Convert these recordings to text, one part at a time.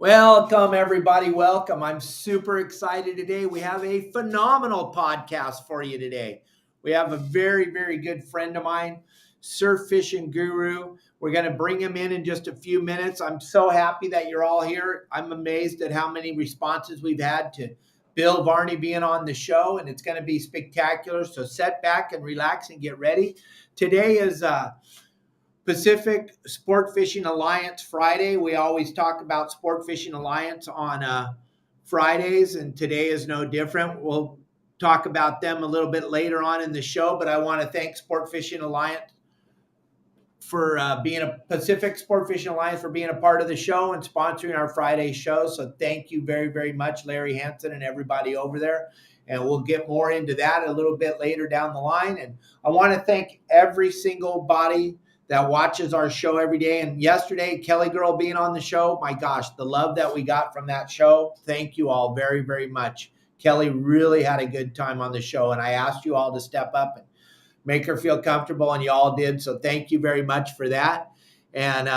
Welcome, everybody. Welcome. I'm super excited today. We have a phenomenal podcast for you today. We have a very, very good friend of mine, surf fishing guru. We're going to bring him in just a few minutes. I'm so happy that you're all here. I'm amazed at how many responses we've had to Bill Varney being on the show, and it's going to be spectacular. So sit back and relax and get ready. Today is Pacific Sport Fishing Alliance Friday. We always talk about Sport Fishing Alliance on Fridays, and today is no different. We'll talk about them a little bit later on in the show, but I want to thank Sport Fishing Alliance for being a Pacific Sport Fishing Alliance for being a part of the show and sponsoring our Friday show. So thank you very, very much, Larry Hansen and everybody over there. And we'll get more into that a little bit later down the line. And I want to thank every single body that watches our show every day. And yesterday, Kelly Girl being on the show, my gosh, the love that we got from that show. Thank you all very, very much. Kelly really had a good time on the show, and I asked you all to step up and make her feel comfortable, and you all did. So thank you very much for that. And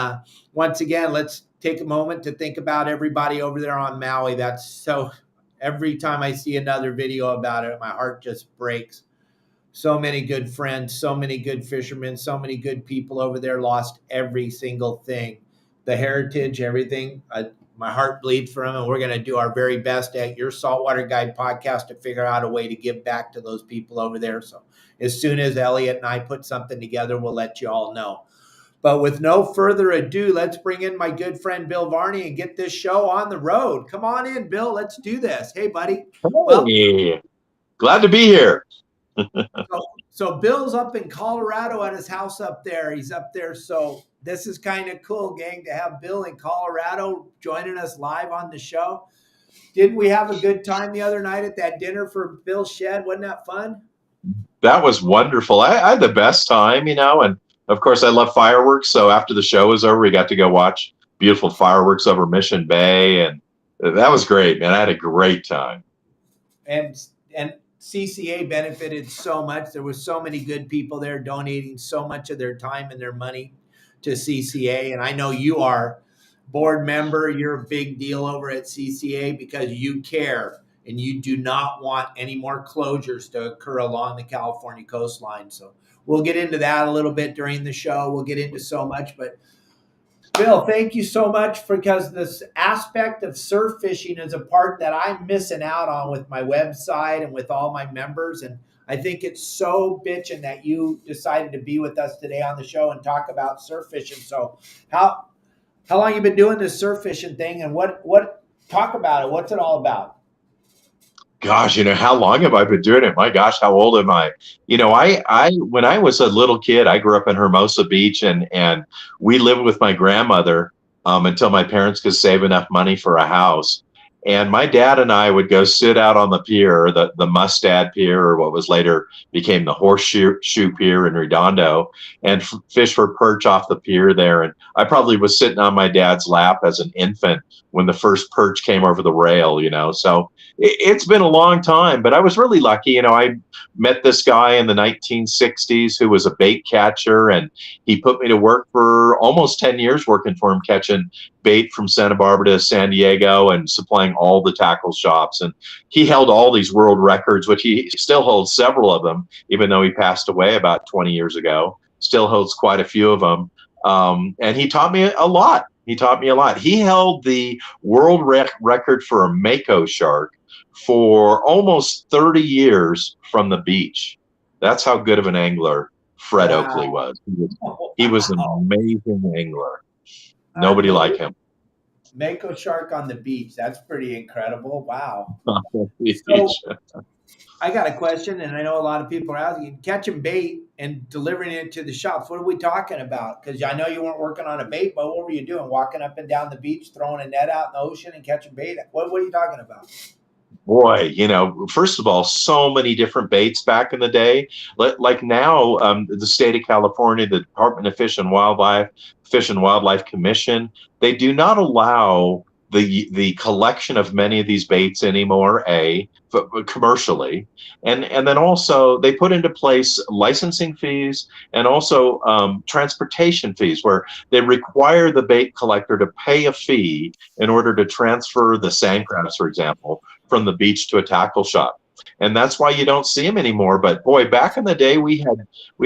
once again, let's take a moment to think about everybody over there on Maui. That's so, every time I see another video about it, my heart just breaks. So many good friends, so many good fishermen, so many good people over there lost every single thing. The heritage, everything. My heart bleeds for them, and we're going to do our very best at Your Saltwater Guide podcast to figure out a way to give back to those people over there. So as soon as Elliot and I put something together, we'll let you all know. But with no further ado, let's bring in my good friend Bill Varney and get this show on the road. Come on in, Bill. Let's do this. Hey, buddy. Hey, glad to be here. So Bill's up in Colorado at his house up there. He's up there. So this is kind of cool, gang, to have Bill in Colorado joining us live on the show. Didn't we have a good time the other night at that dinner for Bill's shed? Wasn't that fun? That was wonderful. I had the best time, and of course I love fireworks. So after the show was over, we got to go watch beautiful fireworks over Mission Bay, and that was great, man. I had a great time. And CCA benefited so much. There was so many good people there donating so much of their time and their money to CCA. And I know you are board member. You're a big deal over at CCA because you care and you do not want any more closures to occur along the California coastline. So we'll get into that a little bit during the show. We'll get into so much, but Bill, thank you so much, because this aspect of surf fishing is a part that I'm missing out on with my website and with all my members. And I think it's so bitching that you decided to be with us today on the show and talk about surf fishing. So how long you been doing this surf fishing thing, and what talk about it? What's it all about? Gosh, how long have I been doing it? My gosh, how old am I? I when I was a little kid, I grew up in Hermosa Beach, and we lived with my grandmother until my parents could save enough money for a house. And my dad and I would go sit out on the pier, the Mustad Pier, or what was later became the Horseshoe Pier in Redondo, and fish for perch off the pier there. And I probably was sitting on my dad's lap as an infant when the first perch came over the rail, So it's been a long time, but I was really lucky. I met this guy in the 1960s who was a bait catcher, and he put me to work for almost 10 years working for him, catching bait from Santa Barbara to San Diego and supplying all the tackle shops. And he held all these world records, which he still holds several of them, even though he passed away about 20 years ago, still holds quite a few of them. And he taught me a lot. He held the world record for a mako shark for almost 30 years from the beach. That's how good of an angler Fred Oakley was. He was an amazing angler. Nobody like him. Mako shark on the beach. That's pretty incredible. Wow. So, I got a question, and I know a lot of people are asking, catching bait and delivering it to the shops. What are we talking about? Because I know you weren't working on a bait, but what were you doing? Walking up and down the beach, throwing a net out in the ocean and catching bait? What are you talking about? Boy, first of all, so many different baits back in the day. Like now, the state of California, the Department of Fish and Wildlife Commission, they do not allow the collection of many of these baits anymore, commercially, and then also they put into place licensing fees and also transportation fees, where they require the bait collector to pay a fee in order to transfer the sand crabs, for example, from the beach to a tackle shop. And that's why you don't see them anymore. But boy, back in the day, we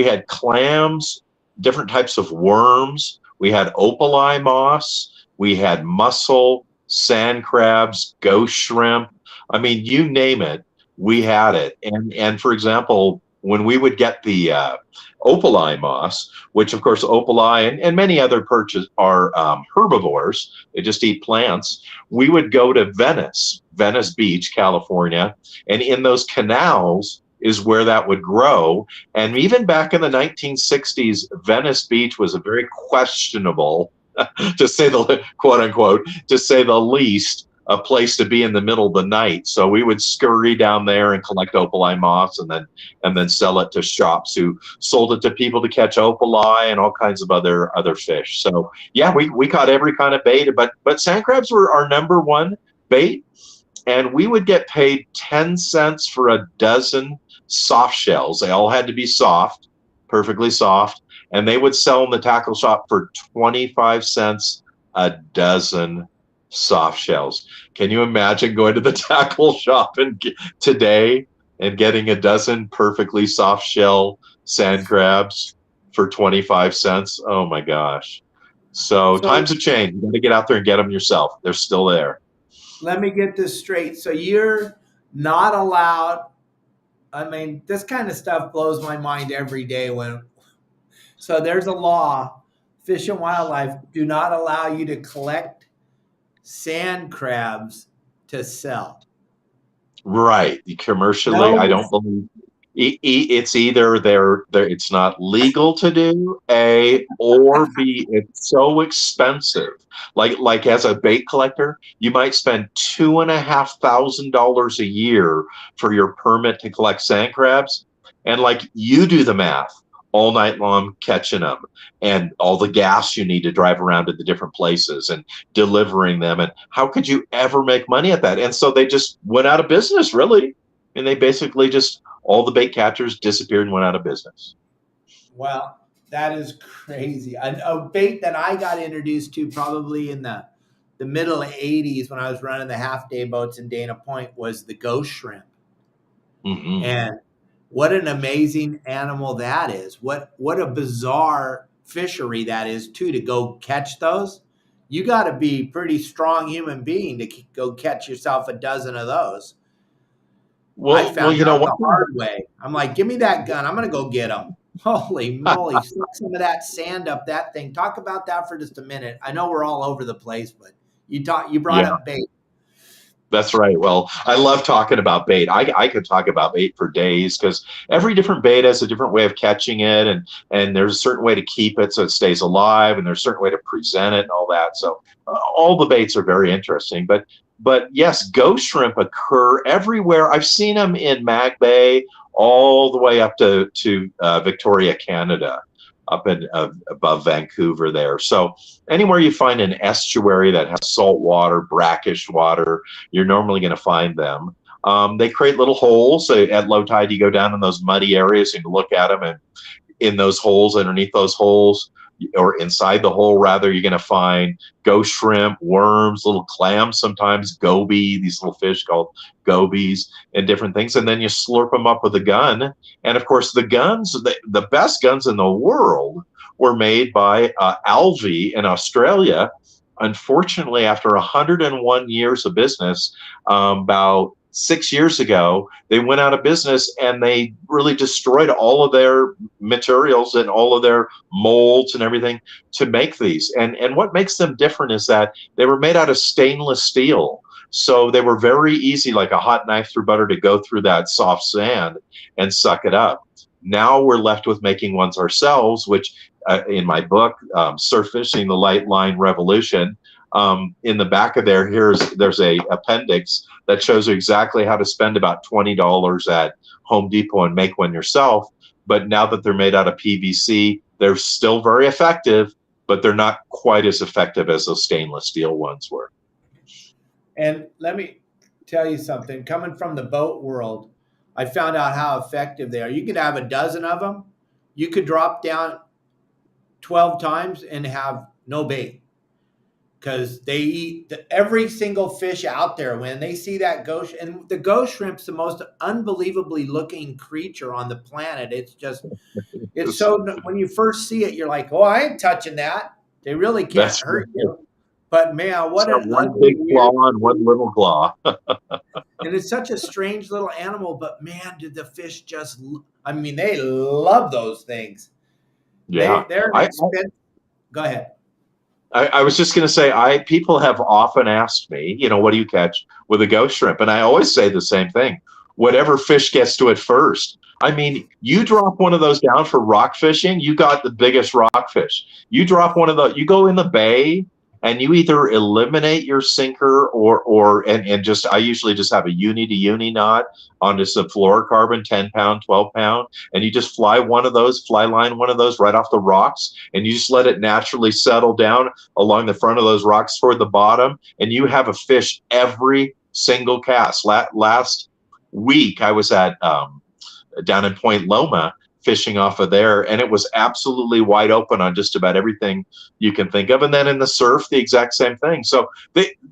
had clams, different types of worms. We had opali moss. We had mussel, sand crabs, ghost shrimp. I mean, you name it, we had it. And for example, when we would get the opali moss, which of course opali and many other perches are herbivores, they just eat plants. We would go to Venice Beach, California, and in those canals is where that would grow. And even back in the 1960s, Venice Beach was a very questionable, to say the quote unquote, to say the least, a place to be in the middle of the night. So we would scurry down there and collect opali moss, and then sell it to shops who sold it to people to catch opali and all kinds of other fish. So yeah, we caught every kind of bait, but sand crabs were our number one bait, and we would get paid 10 cents for a dozen soft shells. They all had to be soft, perfectly soft, and they would sell in the tackle shop for 25 cents a dozen soft shells. Can you imagine going to the tackle shop today and getting a dozen perfectly soft shell sand crabs for 25 cents? Oh my gosh. So So times have changed. You got to get out there and get them yourself. They're still there. let me get this straight. So you're not allowed. I mean, this kind of stuff blows my mind every day so there's a law, Fish and Wildlife do not allow you to collect sand crabs to sell. Right. Commercially, I No, don't believe it's either it's not legal to do, A, or B, it's so expensive. Like as a bait collector, you might spend $2,500 a year for your permit to collect sand crabs. And like you do the math all night long catching them, and all the gas you need to drive around to the different places and delivering them. And how could you ever make money at that? And so they just went out of business, really. And they basically just, all the bait catchers disappeared and went out of business. well, that is crazy. A bait that I got introduced to probably in the middle of '80s when I was running the half day boats in Dana Point was the ghost shrimp. Mm-hmm. And what an amazing animal that is. What a bizarre fishery that is too, to go catch those. You got to be pretty strong human being to go catch yourself a dozen of those. I Well, found you know out what? the hard way. I'm like, give me that gun. I'm going to go get them. Holy moly. Suck some of that sand up that thing. Talk about that for just a minute. I know we're all over the place, but you brought Yeah. up bait. That's right. Well, I love talking about bait. I could talk about bait for days, because every different bait has a different way of catching it, and there's a certain way to keep it so it stays alive, and there's a certain way to present it and all that. So all the baits are very interesting. But yes, ghost shrimp occur everywhere. I've seen them in Mag Bay all the way up to Victoria, Canada, up in above Vancouver there. So anywhere you find an estuary that has salt water, brackish water, you're normally going to find them. They create little holes. So at low tide, you go down in those muddy areas and you look at them, and in those holes, underneath those holes, or inside the hole rather, you're going to find ghost shrimp, worms, little clams, sometimes goby, these little fish called gobies, and different things. And then you slurp them up with a gun. And of course, the guns, the best guns in the world, were made by Alvey in Australia. Unfortunately, after 101 years of business, about 6 years ago, they went out of business, and they really destroyed all of their materials and all of their molds and everything to make these. And what makes them different is that they were made out of stainless steel. So they were very easy, like a hot knife through butter, to go through that soft sand and suck it up. Now we're left with making ones ourselves, which in my book, Surf Fishing, the Light Line Revolution, in the back of there's a appendix that shows you exactly how to spend about $20 at Home Depot and make one yourself. But now that they're made out of PVC, they're still very effective, but they're not quite as effective as those stainless steel ones were. And let me tell you something. Coming from the boat world, I found out how effective they are. You could have a dozen of them. You could drop down 12 times and have no bait because they eat every single fish out there. When they see that ghost, and the ghost shrimp's the most unbelievably looking creature on the planet. It's just, it's It's- so, when you first see it, you're like, oh, I ain't touching that. They really can't That's hurt you. But man, it's what got an one ugly, big claw weird, and one little claw. and it's such a strange little animal. But man, did the fish just, I mean, they love those things. Yeah. They're an expensive. Go ahead. I was just going to say, people have often asked me, what do you catch with a ghost shrimp? And I always say the same thing: whatever fish gets to it first. I mean, you drop one of those down for rock fishing, you got the biggest rockfish. You drop one of those, you go in the bay, and you either eliminate your sinker and just, I usually just have a uni to uni knot onto some fluorocarbon, 10 pound, 12 pound, and you just fly line one of those right off the rocks, and you just let it naturally settle down along the front of those rocks toward the bottom, and you have a fish every single cast. Last week, I was at down in Point Loma fishing off of there, and it was absolutely wide open on just about everything you can think of. And then in the surf, the exact same thing. So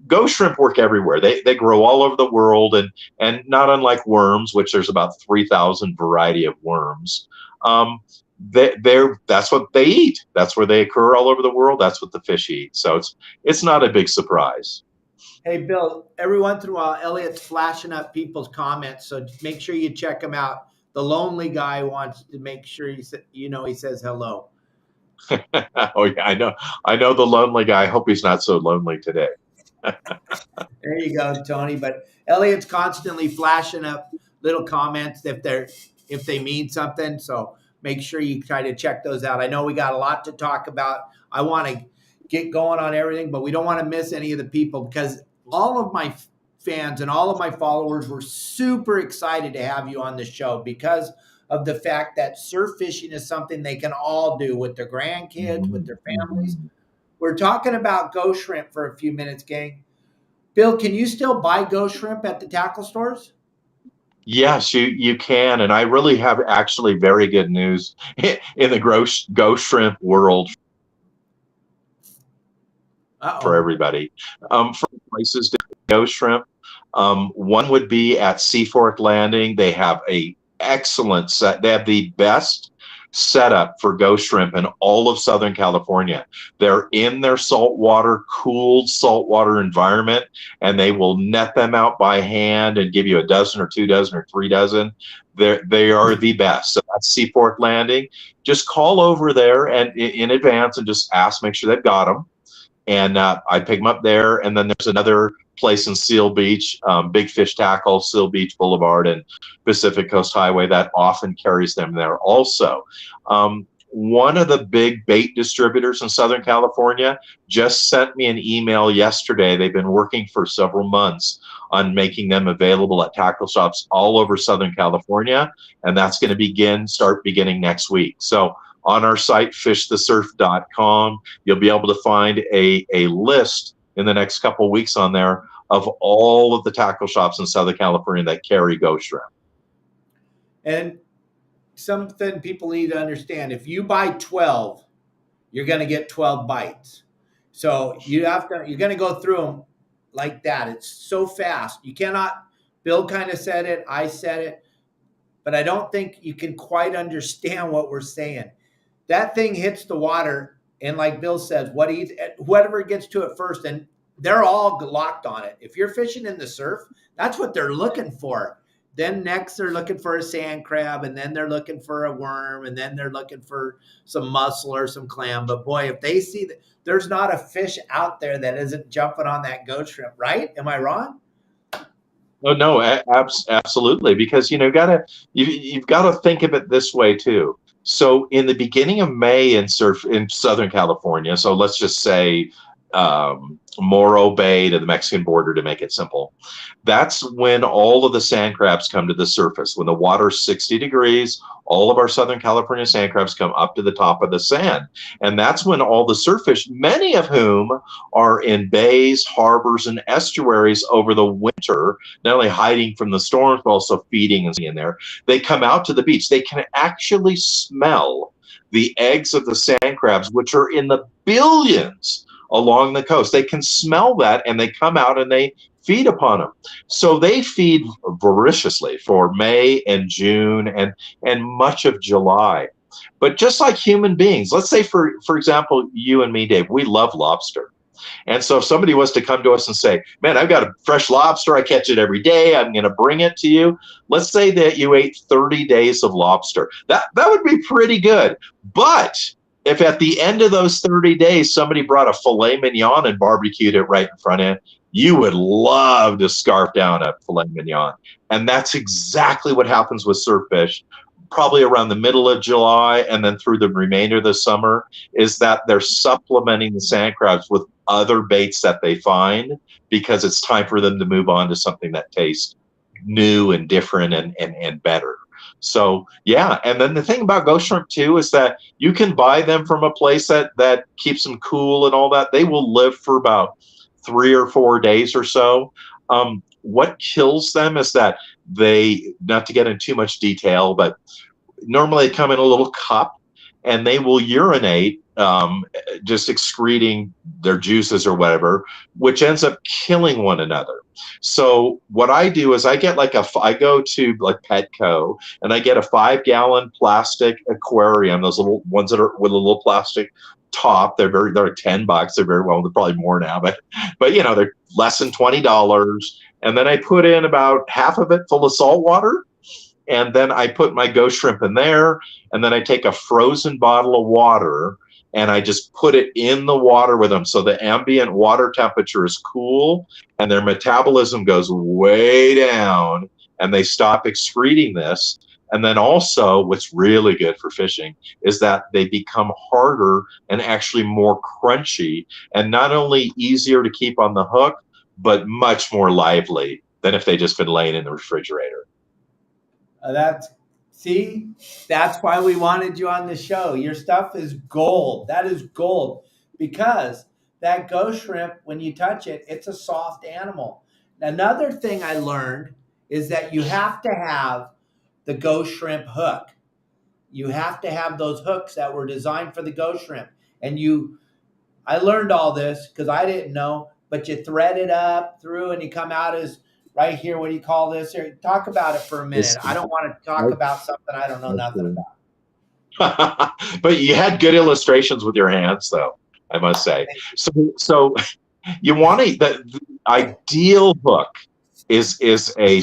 ghost shrimp work everywhere. They grow all over the world, and not unlike worms, which there's about 3,000 variety of worms. That's what they eat. That's where they occur all over the world. That's what the fish eat. So it's not a big surprise. Hey, Bill, every once in a while, Elliot's flashing up people's comments, so make sure you check him out. The lonely guy wants to make sure he says hello. Oh yeah, I know the lonely guy. I hope he's not so lonely today. There you go, Tony. But Elliot's constantly flashing up little comments if they mean something. So make sure you try to check those out. I know we got a lot to talk about. I want to get going on everything, but we don't want to miss any of the people, because all of my fans and all of my followers were super excited to have you on the show, because of the fact that surf fishing is something they can all do with their grandkids, with their families. We're talking about ghost shrimp for a few minutes, gang. Bill, can you still buy ghost shrimp at the tackle stores? Yes, you can, and I really have actually very good news in the ghost shrimp world for Uh-oh. everybody. For places to ghost shrimp, one would be at Seafork Landing. They have a excellent set. They have the best setup for ghost shrimp in all of Southern California. They're in their saltwater, cooled saltwater environment, and they will net them out by hand and give you a dozen or 2 dozen or 3 dozen. They are the best. So that's Seafork Landing. Just call over there and in advance and just ask, make sure they've got them. And I pick them up there. And then there's another place in Seal Beach, Big Fish Tackle, Seal Beach Boulevard, and Pacific Coast Highway that often carries them there also. One of the big bait distributors in Southern California just sent me an email yesterday. They've been working for several months on making them available at tackle shops all over Southern California, and that's going to start beginning next week. So on our site, fishthesurf.com, you'll be able to find a list in the next couple of weeks on there of all of the tackle shops in Southern California that carry ghost shrimp. And something people need to understand: if you buy 12, you're going to get 12 bites. So you're going to go through them like that. It's so fast. You cannot, Bill kind of said it, I said it, but I don't think you can quite understand what we're saying. That thing hits the water, and like Bill says, whatever gets to it first, and they're all locked on it. If you're fishing in the surf, that's what they're looking for. Then next they're looking for a sand crab, and then they're looking for a worm, and then they're looking for some mussel or some clam. But boy, if they see that, there's not a fish out there that isn't jumping on that ghost shrimp, right? Am I wrong? Oh no, absolutely. Because you've got to think of it this way too. So in the beginning of May in Southern California, so let's just say Morro Bay to the Mexican border, to make it simple. That's when all of the sand crabs come to the surface. When the water's 60 degrees, all of our Southern California sand crabs come up to the top of the sand. And that's when all the surf fish, many of whom are in bays, harbors, and estuaries over the winter, not only hiding from the storms, but also feeding and in there, they come out to the beach. They can actually smell the eggs of the sand crabs, which are in the billions along the coast. They can smell that, and they come out and they feed upon them. So they feed voraciously for May and June and much of July. But just like human beings, let's say for example, you and me, Dave, we love lobster. And so if somebody was to come to us and say, man, I've got a fresh lobster, I catch it every day, I'm going to bring it to you. Let's say that you ate 30 days of lobster. That would be pretty good. But if at the end of those 30 days, somebody brought a filet mignon and barbecued it right in front of you, you would love to scarf down a filet mignon. And that's exactly what happens with surffish, probably around the middle of July and then through the remainder of the summer, is that they're supplementing the sand crabs with other baits that they find, because it's time for them to move on to something that tastes new and different and better. So yeah, and then the thing about ghost shrimp too is that you can buy them from a place that keeps them cool and all that. They will live for about 3 or 4 days or so. What kills them is that they, not to get into too much detail, but normally they come in a little cup and they will urinate, just excreting their juices or whatever, which ends up killing one another. So what I do is I go to like Petco and I get a 5-gallon plastic aquarium, those little ones that are with a little plastic top. They're $10. They're they're probably more now, but they're less than $20. And then I put in about half of it full of salt water. And then I put my ghost shrimp in there. And then I take a frozen bottle of water and I just put it in the water with them. So the ambient water temperature is cool and their metabolism goes way down and they stop excreting this. And then also what's really good for fishing is that they become harder and actually more crunchy, and not only easier to keep on the hook, but much more lively than if they just been laying in the refrigerator. That's why we wanted you on the show. Your stuff is gold. That is gold, because that ghost shrimp, when you touch it, it's a soft animal. Another thing I learned is that you have to have the ghost shrimp hook. You have to have those hooks that were designed for the ghost shrimp. I learned all this because I didn't know, but you thread it up through and you come out as right here. What do you call this? Here, talk about it for a minute. I don't want to talk about something I don't know nothing about. But you had good illustrations with your hands, though, I must say. So you want the ideal hook is a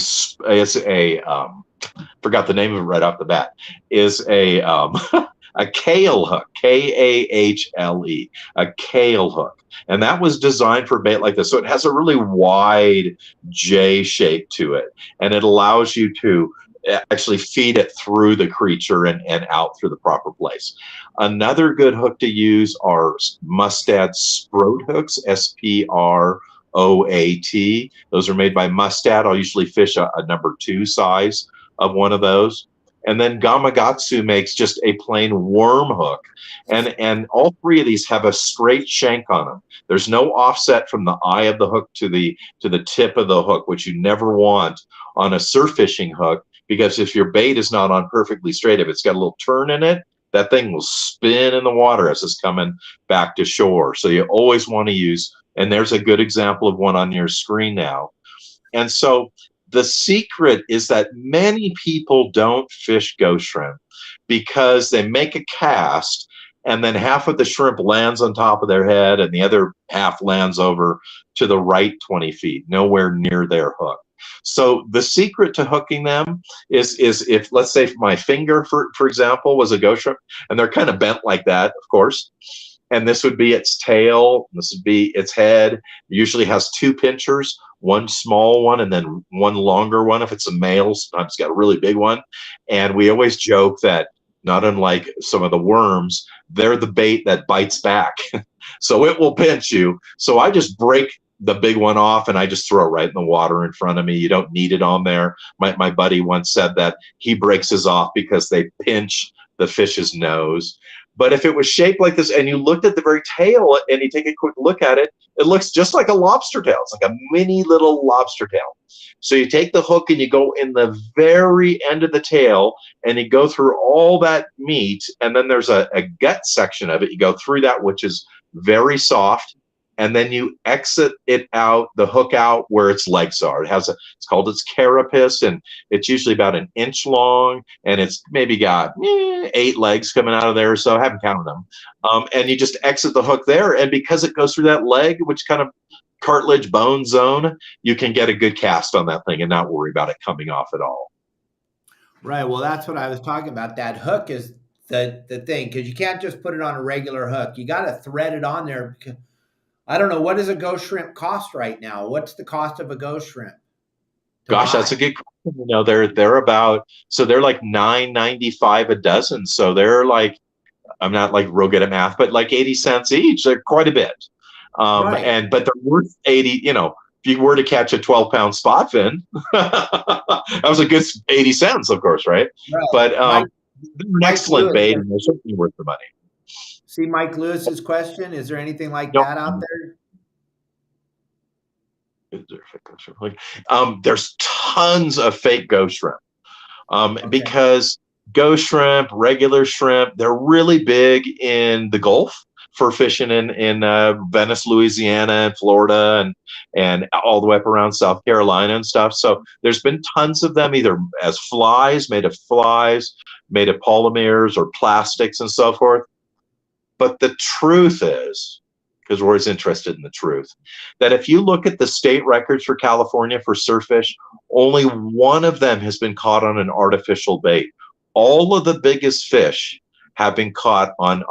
forgot the name of it right off the bat, is a a kale hook, Kahle, a kale hook. And that was designed for bait like this. So it has a really wide J shape to it. And it allows you to actually feed it through the creature and out through the proper place. Another good hook to use are Mustad Sproat hooks, SPROAT. Those are made by Mustad. I'll usually fish a number 2 size of one of those. And then Gamakatsu makes just a plain worm hook. And all 3 of these have a straight shank on them. There's no offset from the eye of the hook to the tip of the hook, which you never want on a surf fishing hook, because if your bait is not on perfectly straight, if it's got a little turn in it, that thing will spin in the water as it's coming back to shore. So you always want to use, and there's a good example of one on your screen now. And so the secret is that many people don't fish ghost shrimp because they make a cast and then half of the shrimp lands on top of their head and the other half lands over to the right 20 feet, nowhere near their hook. So the secret to hooking them is if, let's say my finger, for example, was a ghost shrimp, and they're kind of bent like that, of course, and this would be its tail, this would be its head. It usually has 2 pinchers, one small one and then one longer one. If it's a male, sometimes it's got a really big one. And we always joke that, not unlike some of the worms, they're the bait that bites back. So it will pinch you. So I just break the big one off and I just throw it right in the water in front of me. You don't need it on there. My buddy once said that he breaks his off because they pinch the fish's nose. But if it was shaped like this and you looked at the very tail and you take a quick look at it, it looks just like a lobster tail. It's like a mini little lobster tail. So you take the hook and you go in the very end of the tail and you go through all that meat. And then there's a gut section of it. You go through that, which is very soft. And then you exit it out, the hook out where its legs are. It's called its carapace, and it's usually about an inch long, and it's maybe got 8 legs coming out of there, so I haven't counted them. And you just exit the hook there, and because it goes through that leg, which kind of cartilage bone zone, you can get a good cast on that thing and not worry about it coming off at all. Right. Well, that's what I was talking about. That hook is the thing, because you can't just put it on a regular hook. You got to thread it on there. I don't know. What does a ghost shrimp cost right now? What's the cost of a ghost shrimp? Gosh, that's a good question. You know, they're about, so they're like $9.95 a dozen. So they're like, I'm not like real good at math, but like 80 cents each. They're quite a bit. Right. But they're worth 80, you know, if you were to catch a 12-pound spot fin, that was a good 80 cents, of course, right? Right. But they're an Mike excellent Lewis, bait and they're certainly worth the money. see Mike Lewis's question. Is there anything like No, that out there? there's tons of fake ghost shrimp Okay. because ghost shrimp, regular shrimp, they're really big in the Gulf for fishing in Venice, Louisiana, and Florida, and all the way up around South Carolina and stuff. So there's been tons of them, either as flies, made of polymers or plastics and so forth. But the truth is, because we're always interested in the truth, that if you look at the state records for California for surffish, only one of them has been caught on an artificial bait. All of the biggest fish have been caught on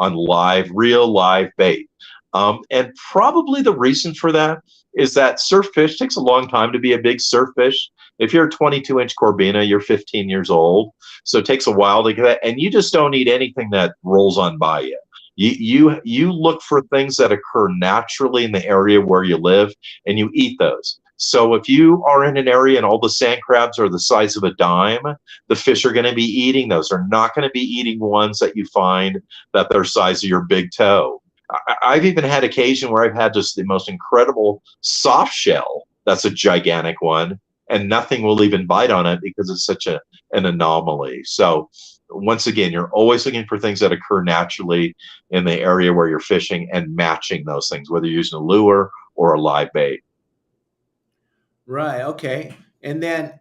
real live bait. And probably the reason for that is that surffish takes a long time to be a big surffish. If you're a 22-inch Corbina, you're 15 years old. So it takes a while to get that. And you just don't eat anything that rolls on by you. You look for things that occur naturally in the area where you live, and you eat those. So if you are in an area and all the sand crabs are the size of a dime, the fish are going to be eating those. They're not going to be eating ones that you find that they're size of your big toe. I've even had occasion where I've had just the most incredible soft shell that's a gigantic one, and nothing will even bite on it because it's such an anomaly. So once again, you're always looking for things that occur naturally in the area where you're fishing and matching those things, whether you're using a lure or a live bait. Right. Okay. And then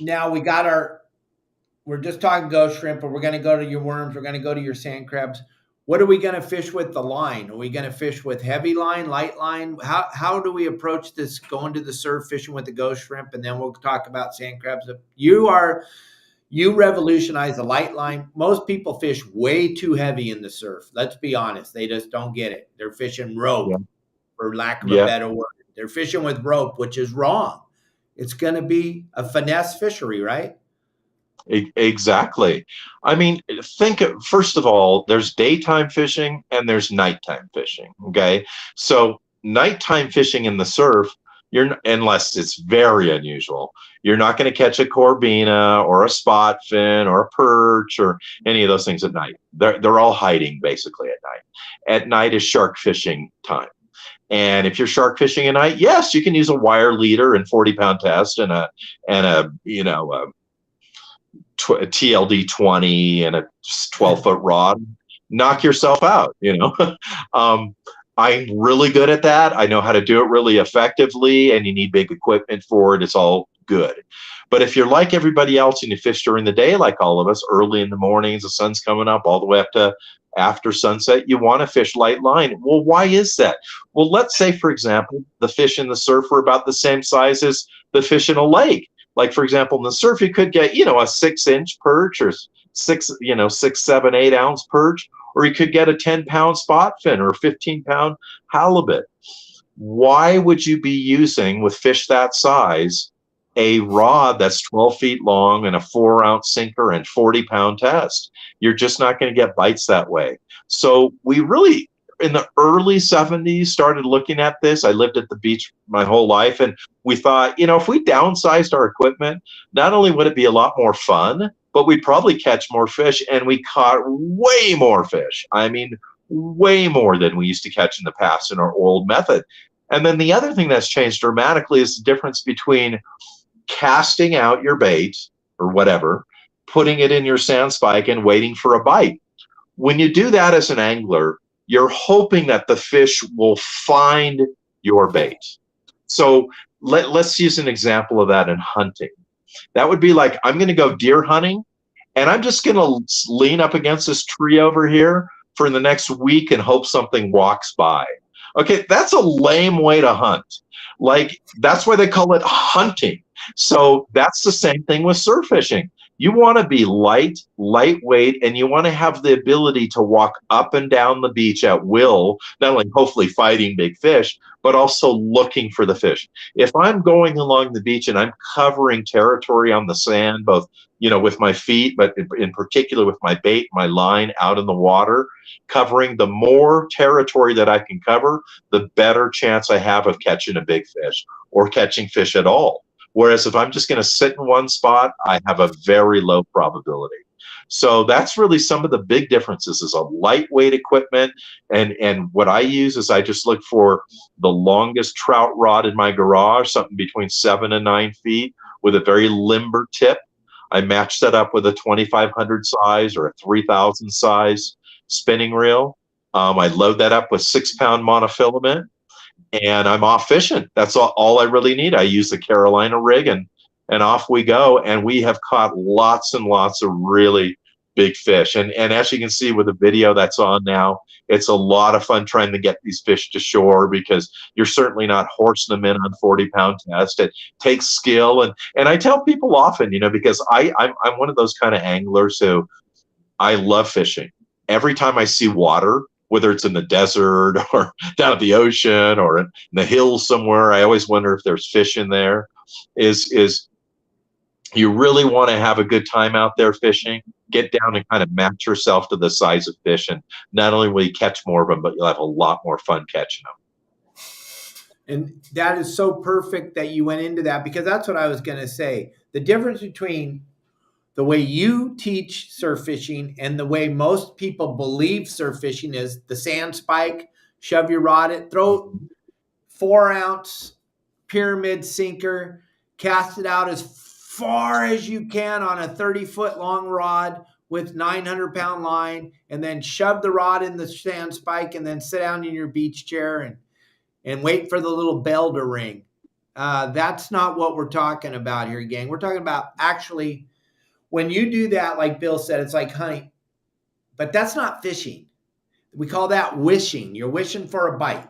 now we're just talking ghost shrimp, but we're going to go to your worms. We're going to go to your sand crabs. What are we going to fish with the line? Are we going to fish with heavy line, light line? How do we approach this going to the surf fishing with the ghost shrimp? And then we'll talk about sand crabs. You revolutionized the light line. Most people fish way too heavy in the surf. Let's be honest. They just don't get it. They're fishing rope, Yeah. for lack of a Yeah. better word. They're fishing with rope, which is wrong. It's going to be a finesse fishery, right? Exactly. I mean, first of all, there's daytime fishing and there's nighttime fishing. Okay. So nighttime fishing in the surf, unless it's very unusual, you're not going to catch a Corbina or a spot fin or a perch or any of those things at night. They're all hiding basically at night. At night is shark fishing time. And if you're shark fishing at night, yes, you can use a wire leader and 40-pound test and a TLD 20 and a 12-foot rod. Knock yourself out. I'm really good at that. I know how to do it really effectively, and you need big equipment for it. It's all good. But if you're like everybody else and you fish during the day, like all of us, early in the mornings, the sun's coming up all the way up to after sunset, you want to fish light line. Well, why is that? Well, let's say, for example, the fish in the surf are about the same size as the fish in a lake. Like, for example, in the surf, you could get, a 6-inch perch or 6, 7, 8 ounce perch, or you could get a 10-pound spot fin or a 15-pound halibut. Why would you be using, with fish that size, a rod that's 12 feet long and a 4-ounce sinker and 40-pound test? You're just not going to get bites that way. So we really, in the early 70s started looking at this. I lived at the beach my whole life, and we thought, if we downsized our equipment, not only would it be a lot more fun, but we'd probably catch more fish, and we caught way more fish. I mean, way more than we used to catch in the past in our old method. And then the other thing that's changed dramatically is the difference between casting out your bait or whatever, putting it in your sand spike and waiting for a bite. When you do that as an angler, you're hoping that the fish will find your bait. So let's use an example of that in hunting. That would be like, I'm going to go deer hunting, and I'm just going to lean up against this tree over here for the next week and hope something walks by. Okay, that's a lame way to hunt. Like, that's why they call it hunting. So that's the same thing with surf fishing. You want to be lightweight, and you want to have the ability to walk up and down the beach at will, not only hopefully fighting big fish, but also looking for the fish. If I'm going along the beach and I'm covering territory on the sand, both, with my feet, but in particular with my bait, my line out in the water, covering, the more territory that I can cover, the better chance I have of catching a big fish or catching fish at all. Whereas if I'm just going to sit in one spot, I have a very low probability. So that's really some of the big differences, is a lightweight equipment. And what I use is I just look for the longest trout rod in my garage, something between 7 and 9 feet with a very limber tip. I match that up with a 2,500 size or a 3,000 size spinning reel. I load that up with 6-pound monofilament, and I'm off fishing. That's all I really need. I use the Carolina rig, and off we go. And we have caught lots and lots of really big fish. And as you can see with the video that's on now, it's a lot of fun trying to get these fish to shore, because you're certainly not horsing them in on 40-pound test. It takes skill. And I tell people often, because I'm one of those kind of anglers who, I love fishing. Every time I see water, whether it's in the desert or down at the ocean or in the hills somewhere, I always wonder if there's fish in there. Is you really want to have a good time out there fishing, get down and kind of match yourself to the size of fish, and not only will you catch more of them, but you'll have a lot more fun catching them. And that is so perfect that you went into that, because that's what I was going to say. The difference between the way you teach surf fishing and the way most people believe surf fishing is the sand spike, shove your rod in, throw 4-ounce pyramid sinker, cast it out as far as you can on a 30-foot long rod with 900-pound line, and then shove the rod in the sand spike, and then sit down in your beach chair and wait for the little bell to ring. That's not what we're talking about here, gang. We're talking about actually, when you do that, like Bill said, it's like hunting, but that's not fishing. We call that wishing. You're wishing for a bite.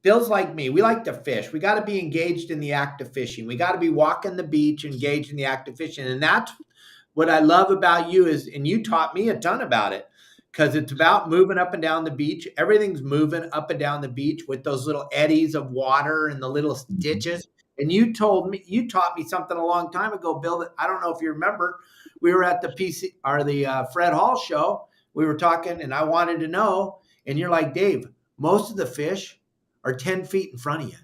Bill's like me. We like to fish. We got to be engaged in the act of fishing. We got to be walking the beach, engaged in the act of fishing. And that's what I love about you is, and you taught me a ton about it, because it's about moving up and down the beach. Everything's moving up and down the beach with those little eddies of water and the little ditches. And you taught me something a long time ago, Bill, that I don't know if you remember. We were at the Fred Hall show. We were talking, and I wanted to know, and you're like, Dave, most of the fish are 10 feet in front of you.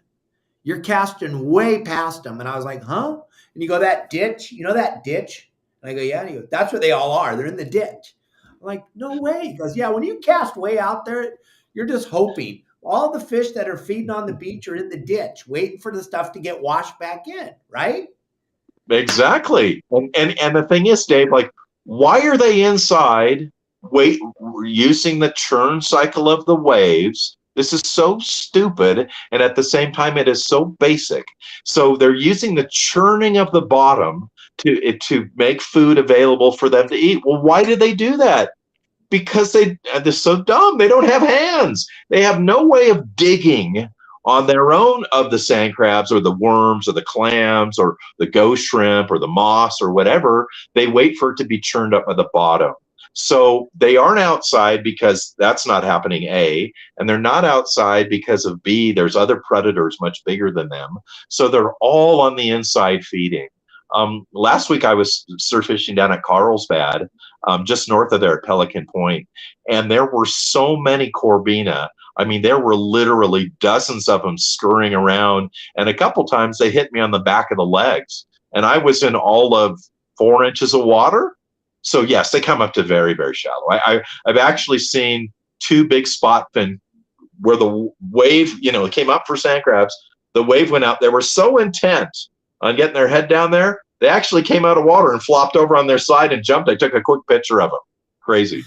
You're casting way past them. And I was like, huh? And you go, that ditch, that ditch? And I go, yeah. And he goes, that's where they all are. They're in the ditch. I'm like, no way. He goes, yeah, when you cast way out there, you're just hoping. All the fish that are feeding on the beach are in the ditch, waiting for the stuff to get washed back in, right? Exactly. And the thing is, Dave, like, why are they inside using the churn cycle of the waves? This is so stupid, and at the same time, it is so basic. So they're using the churning of the bottom to make food available for them to eat. Well, why did they do that? Because they're so dumb. They don't have hands. They have no way of digging on their own of the sand crabs or the worms or the clams or the ghost shrimp or the moss or whatever. They wait for it to be churned up by the bottom. So they aren't outside because that's not happening, A, and they're not outside because of B, there's other predators much bigger than them. So they're all on the inside feeding. Last week I was surf fishing down at Carlsbad, just north of there at Pelican Point, and there were so many corbina. I mean, there were literally dozens of them scurrying around, and a couple times they hit me on the back of the legs, and I was in all of 4 inches of water. So yes, they come up to very, very shallow. I've actually seen two big spot fin where the wave, it came up for sand crabs. The wave went out. They were so intent on getting their head down there, they actually came out of water and flopped over on their side and jumped. I took a quick picture of them. Crazy.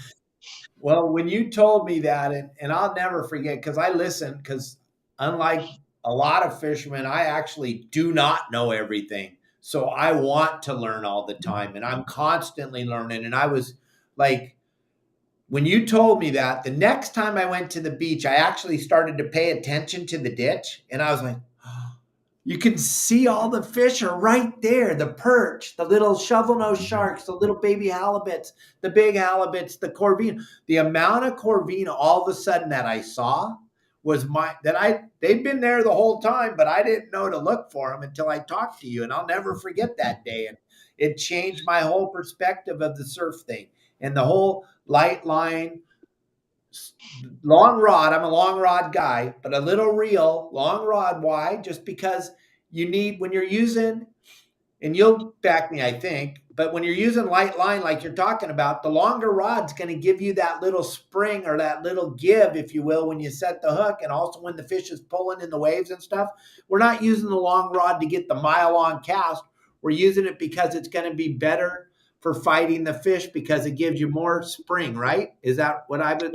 Well, when you told me that, and I'll never forget because I listened, because unlike a lot of fishermen, I actually do not know everything. So I want to learn all the time and I'm constantly learning. And I was like, when you told me that, the next time I went to the beach, I actually started to pay attention to the ditch. And I was like, you can see all the fish are right there. The perch, the little shovel-nosed sharks, the little baby halibuts, the big halibuts, the corvina. The amount of corvina all of a sudden that I saw was they'd been there the whole time, but I didn't know to look for them until I talked to you. And I'll never forget that day. And it changed my whole perspective of the surf thing and the whole light line, long rod. I'm a long rod guy, but a little reel, long rod. Why? Just because you need, when you're using, and you'll back me, I think, but when you're using light line like you're talking about, the longer rod's going to give you that little spring or that little give, if you will, when you set the hook, and also when the fish is pulling in the waves and stuff. We're not using the long rod to get the mile-long cast. We're using it because it's going to be better for fighting the fish because it gives you more spring, right? Is that what I've been?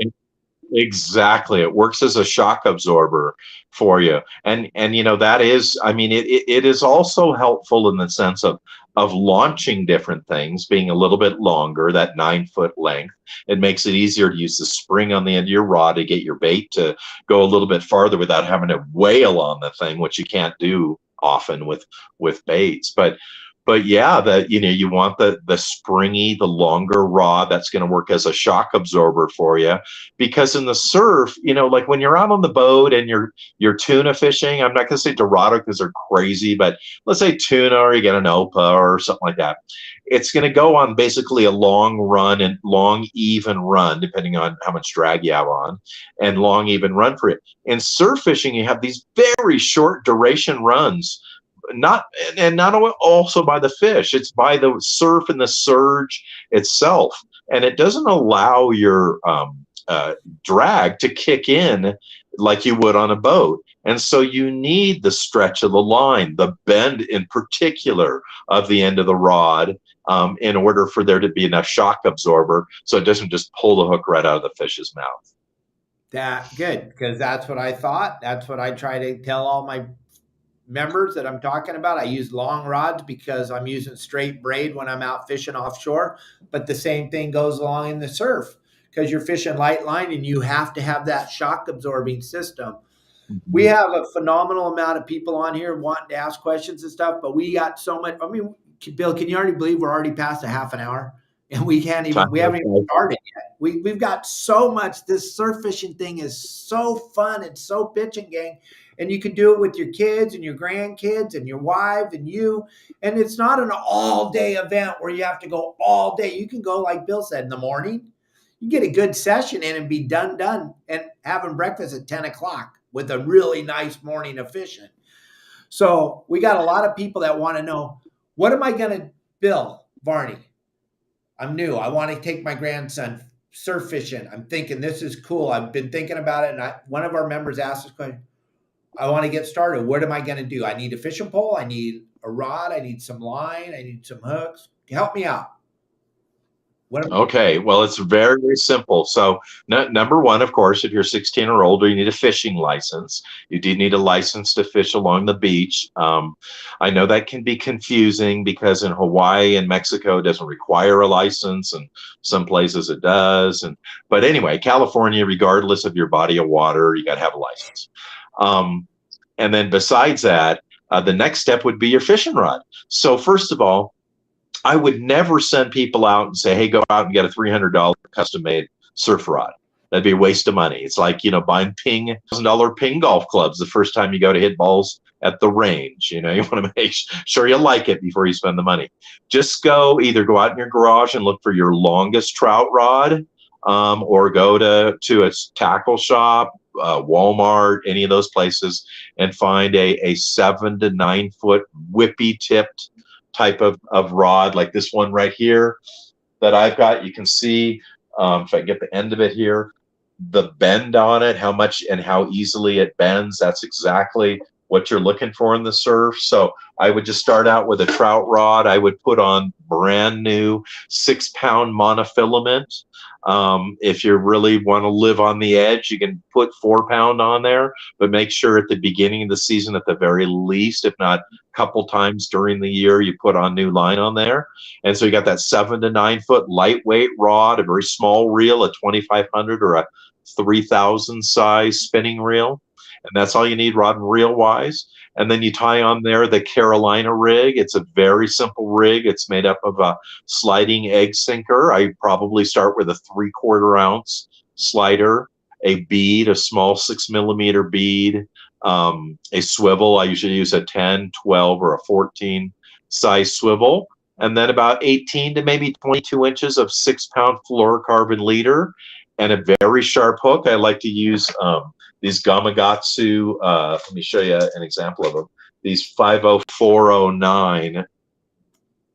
Exactly. It works as a shock absorber for you. And that is, I mean, it is also helpful in the sense of launching different things, being a little bit longer, that 9 foot length. It makes it easier to use the spring on the end of your rod to get your bait to go a little bit farther without having to wail on the thing, which you can't do often with baits. But yeah, you want the springy, the longer rod that's going to work as a shock absorber for you. Because in the surf, like when you're out on the boat and you're tuna fishing, I'm not going to say Dorado because they're crazy, but let's say tuna, or you get an Opa or something like that. It's going to go on basically a long run and long, even run, depending on how much drag you have on, and long, even run for it. In surf fishing, you have these very short duration runs. Not also by the fish, it's by the surf and the surge itself, and it doesn't allow your drag to kick in like you would on a boat. And so you need the stretch of the line, the bend in particular of the end of the rod, in order for there to be enough shock absorber so it doesn't just pull the hook right out of the fish's mouth. That good, because that's what I thought. That's what I try to tell all my members that I'm talking about. I use long rods because I'm using straight braid when I'm out fishing offshore, but the same thing goes along in the surf because you're fishing light line and you have to have that shock absorbing system. We have a phenomenal amount of people on here wanting to ask questions and stuff, but we got so much. I mean, Bill, can you already believe we're already past a half an hour and we haven't even started yet? We've got so much. This surf fishing thing is so fun and so pitching, gang. And you can do it with your kids and your grandkids and your wife and you. And it's not an all-day event where you have to go all day. You can go, like Bill said, in the morning. You get a good session in and be done, and having breakfast at 10 o'clock with a really nice morning of fishing. So we got a lot of people that want to know, what am I going to, Bill, Varney, I'm new. I want to take my grandson surf fishing. I'm thinking this is cool. I've been thinking about it. And one of our members asked this question, I want to get started. What am I going to do? I need a fishing pole. I need a rod. I need some line. I need some hooks. Help me out. Okay, well, it's very, very simple. So, number one, of course, if you're 16 or older, you need a fishing license. You do need a license to fish along the beach. I know that can be confusing because in Hawaii and Mexico, it doesn't require a license, and some places it does. But anyway, California, regardless of your body of water, you got to have a license. And then besides that, the next step would be your fishing rod. So first of all, I would never send people out and say, hey, go out and get a $300 custom-made surf rod. That'd be a waste of money. It's like, buying $1,000 ping golf clubs the first time you go to hit balls at the range. You want to make sure you like it before you spend the money. Just either go out in your garage and look for your longest trout rod, or go to a tackle shop, Walmart, any of those places, and find a 7 to 9 foot whippy tipped type of rod like this one right here that I've got. You can see, if I get the end of it here, the bend on it, how much and how easily it bends. That's exactly what you're looking for in the surf. So I would just start out with a trout rod. I would put on brand new 6 pound monofilament. If you really want to live on the edge, you can put 4 pound on there, but make sure at the beginning of the season, at the very least, if not a couple times during the year, you put on new line on there. And so you got that 7 to 9 foot lightweight rod, a very small reel, a 2500 or a 3000 size spinning reel. And that's all you need rod and reel wise. And then you tie on there the Carolina rig. It's a very simple rig. It's made up of a sliding egg sinker. I probably start with a 3/4 ounce slider, a bead, a small 6 millimeter bead, a swivel. I usually use a 10, 12, or a 14 size swivel. And then about 18 to maybe 22 inches of 6 pound fluorocarbon leader and a very sharp hook. I like to use these Gamakatsu. Let me show you an example of them. These 50409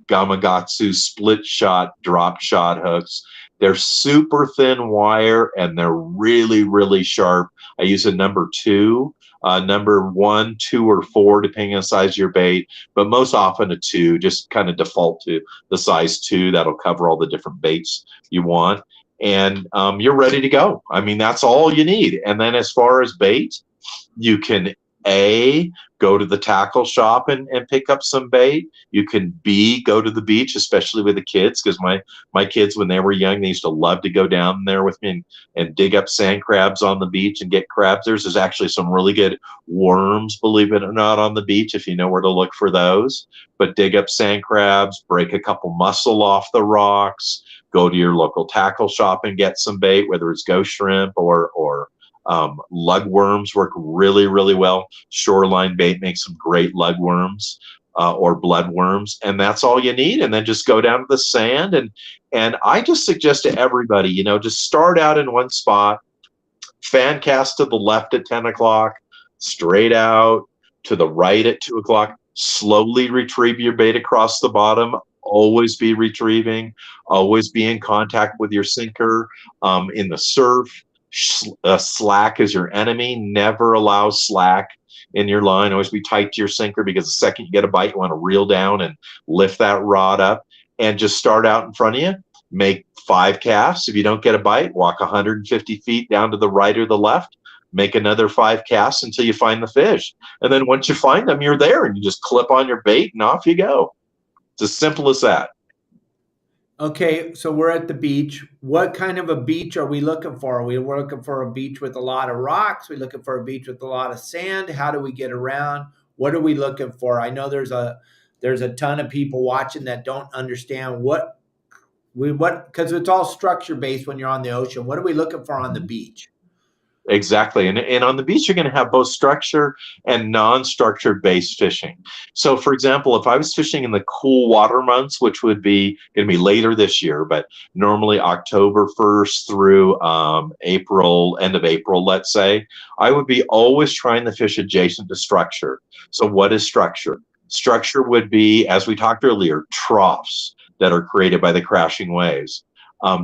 Gamakatsu split shot drop shot hooks. They're super thin wire and they're really, really sharp. I use a number 2, number 1, 2, or 4, depending on the size of your bait, but most often a 2. Just kind of default to the size 2. That'll cover all the different baits you want. And you're ready to go. I mean, that's all you need. And then as far as bait, you can go to the tackle shop and pick up some bait. You can go to the beach, especially with the kids, because my kids, when they were young, they used to love to go down there with me and dig up sand crabs on the beach and get crabs. There's actually some really good worms, believe it or not, on the beach if you know where to look for those. But dig up sand crabs, break a couple mussel off the rocks, go to your local tackle shop and get some bait, whether it's ghost shrimp or lugworms work really, really well. Shoreline bait makes some great lugworms or bloodworms, and that's all you need. And then just go down to the sand. And I just suggest to everybody, just start out in one spot, fan cast to the left at 10 o'clock, straight out to the right at 2 o'clock, slowly retrieve your bait across the bottom. Always be retrieving, always be in contact with your sinker. In the surf, slack is your enemy. Never allow slack in your line. Always be tight to your sinker, because the second you get a bite, you want to reel down and lift that rod up and just start out in front of you. Make 5 casts. If you don't get a bite, walk 150 feet down to the right or the left. Make another 5 casts until you find the fish. And then once you find them, you're there, and you just clip on your bait and off you go. It's as simple as that. Okay, so we're at the beach. What kind of a beach are we looking for? Are we looking for a beach with a lot of rocks? Are we looking for a beach with a lot of sand? How do we get around? What are we looking for? I know there's a ton of people watching that don't understand because it's all structure based when you're on the ocean. What are we looking for on the beach? Exactly. And on the beach, you're going to have both structure and non-structured based fishing. So, for example, if I was fishing in the cool water months, which would be going to be later this year, but normally October 1st through April, end of April, let's say, I would be always trying to fish adjacent to structure. So what is structure? Structure would be, as we talked earlier, troughs that are created by the crashing waves,